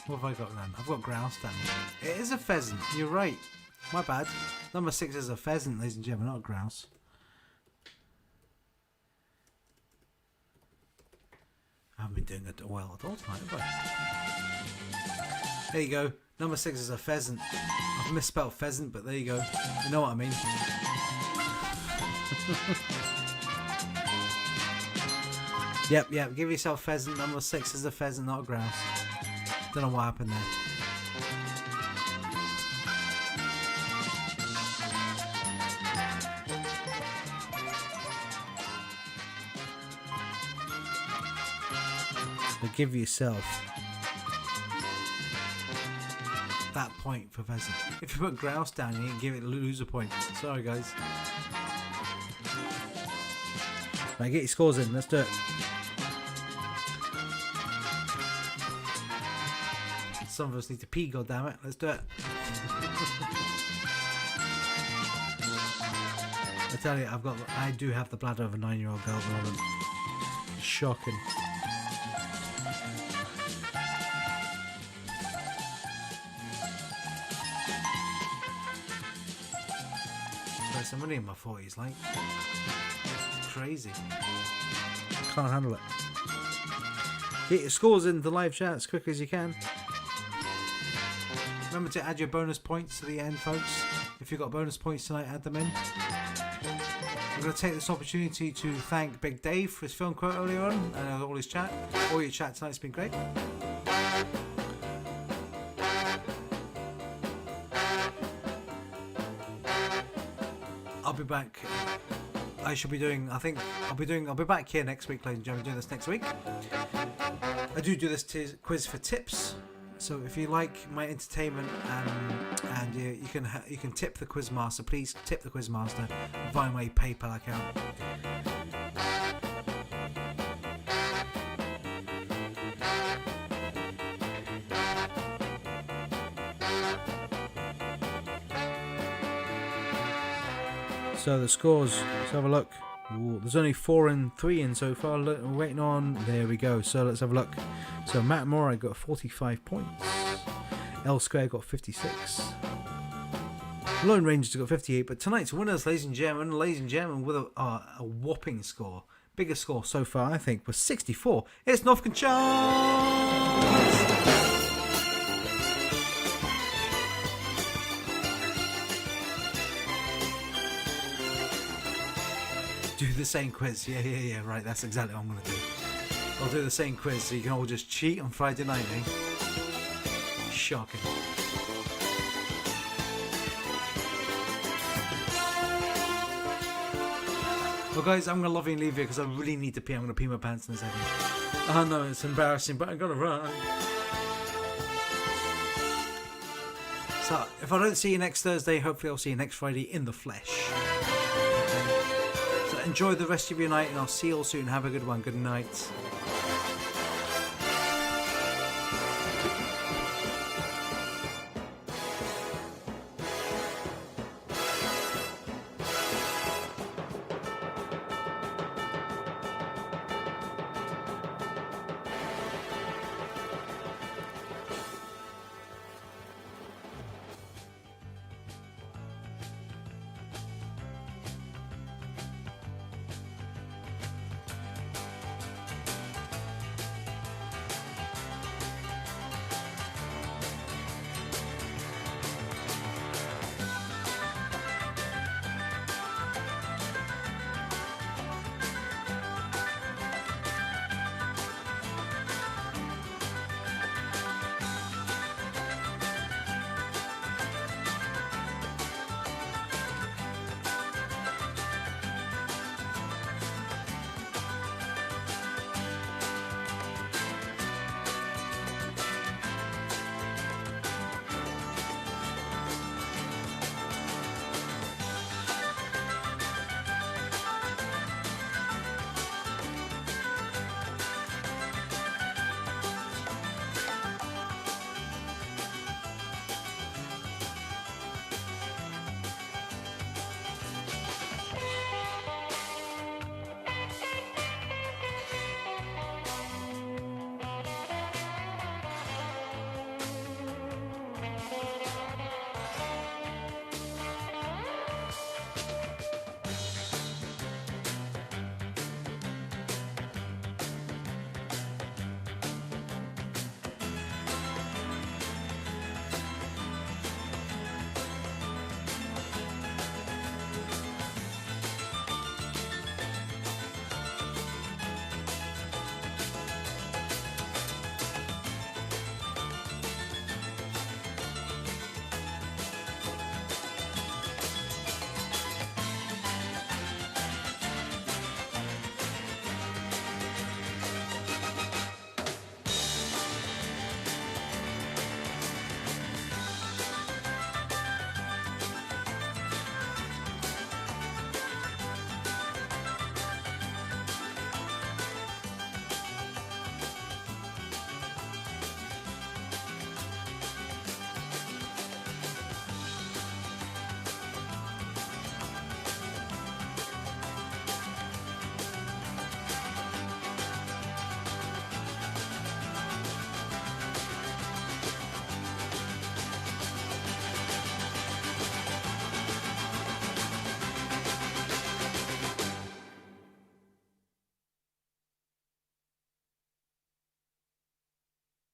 What have I got then? I've got grouse down here. It is a pheasant. You're right. My bad. Number 6 is a pheasant, ladies and gentlemen, not a grouse. I haven't been doing it well at all tonight, have I? There you go. Number 6 is a pheasant. I've misspelled pheasant, but there you go. You know what I mean. Yep. Give yourself pheasant. Number 6 is a pheasant, not a grouse. Don't know what happened there. But give yourself that point for pheasant. If you put grouse down, you can give it a loser point. Sorry, guys. Right, get your scores in. Let's do it. Some of us need to pee, goddammit. Let's do it. I tell you, I do have the bladder of a 9-year-old girl at the moment. Shocking. I'm only in my 40s, like. It's crazy. Can't handle it. Get your scores in the live chat as quick as you can. Remember to add your bonus points to the end, folks. If you've got bonus points tonight, add them in. I'm going to take this opportunity to thank Big Dave for his film quote earlier on and all his chat. All your chat tonight's been great. I'll be back. I'll be back here next week, ladies and gentlemen, doing this next week. I do this quiz for tips. So if you like my entertainment and you can tip the quizmaster, please tip the quizmaster via my PayPal account. So the scores, let's have a look. Ooh, there's only 4 and 3 in so far. We're waiting on. There we go. So let's have a look. So Matt Moore got 45 points. L Square got 56. Lone Rangers got 58. But tonight's winners, ladies and gentlemen, with a whopping score. Biggest score so far, I think, was 64. It's North Charles. do the same quiz. Yeah. Right, that's exactly what I'm going to do. I'll do the same quiz so you can all just cheat on Friday night, eh? Shocking. Well, guys, I'm going to love you and leave you because I really need to pee. I'm going to pee my pants in a second. Oh, no, it's embarrassing, but I'm going to run. So, if I don't see you next Thursday, hopefully I'll see you next Friday in the flesh. Okay. So, enjoy the rest of your night, and I'll see you all soon. Have a good one. Good night.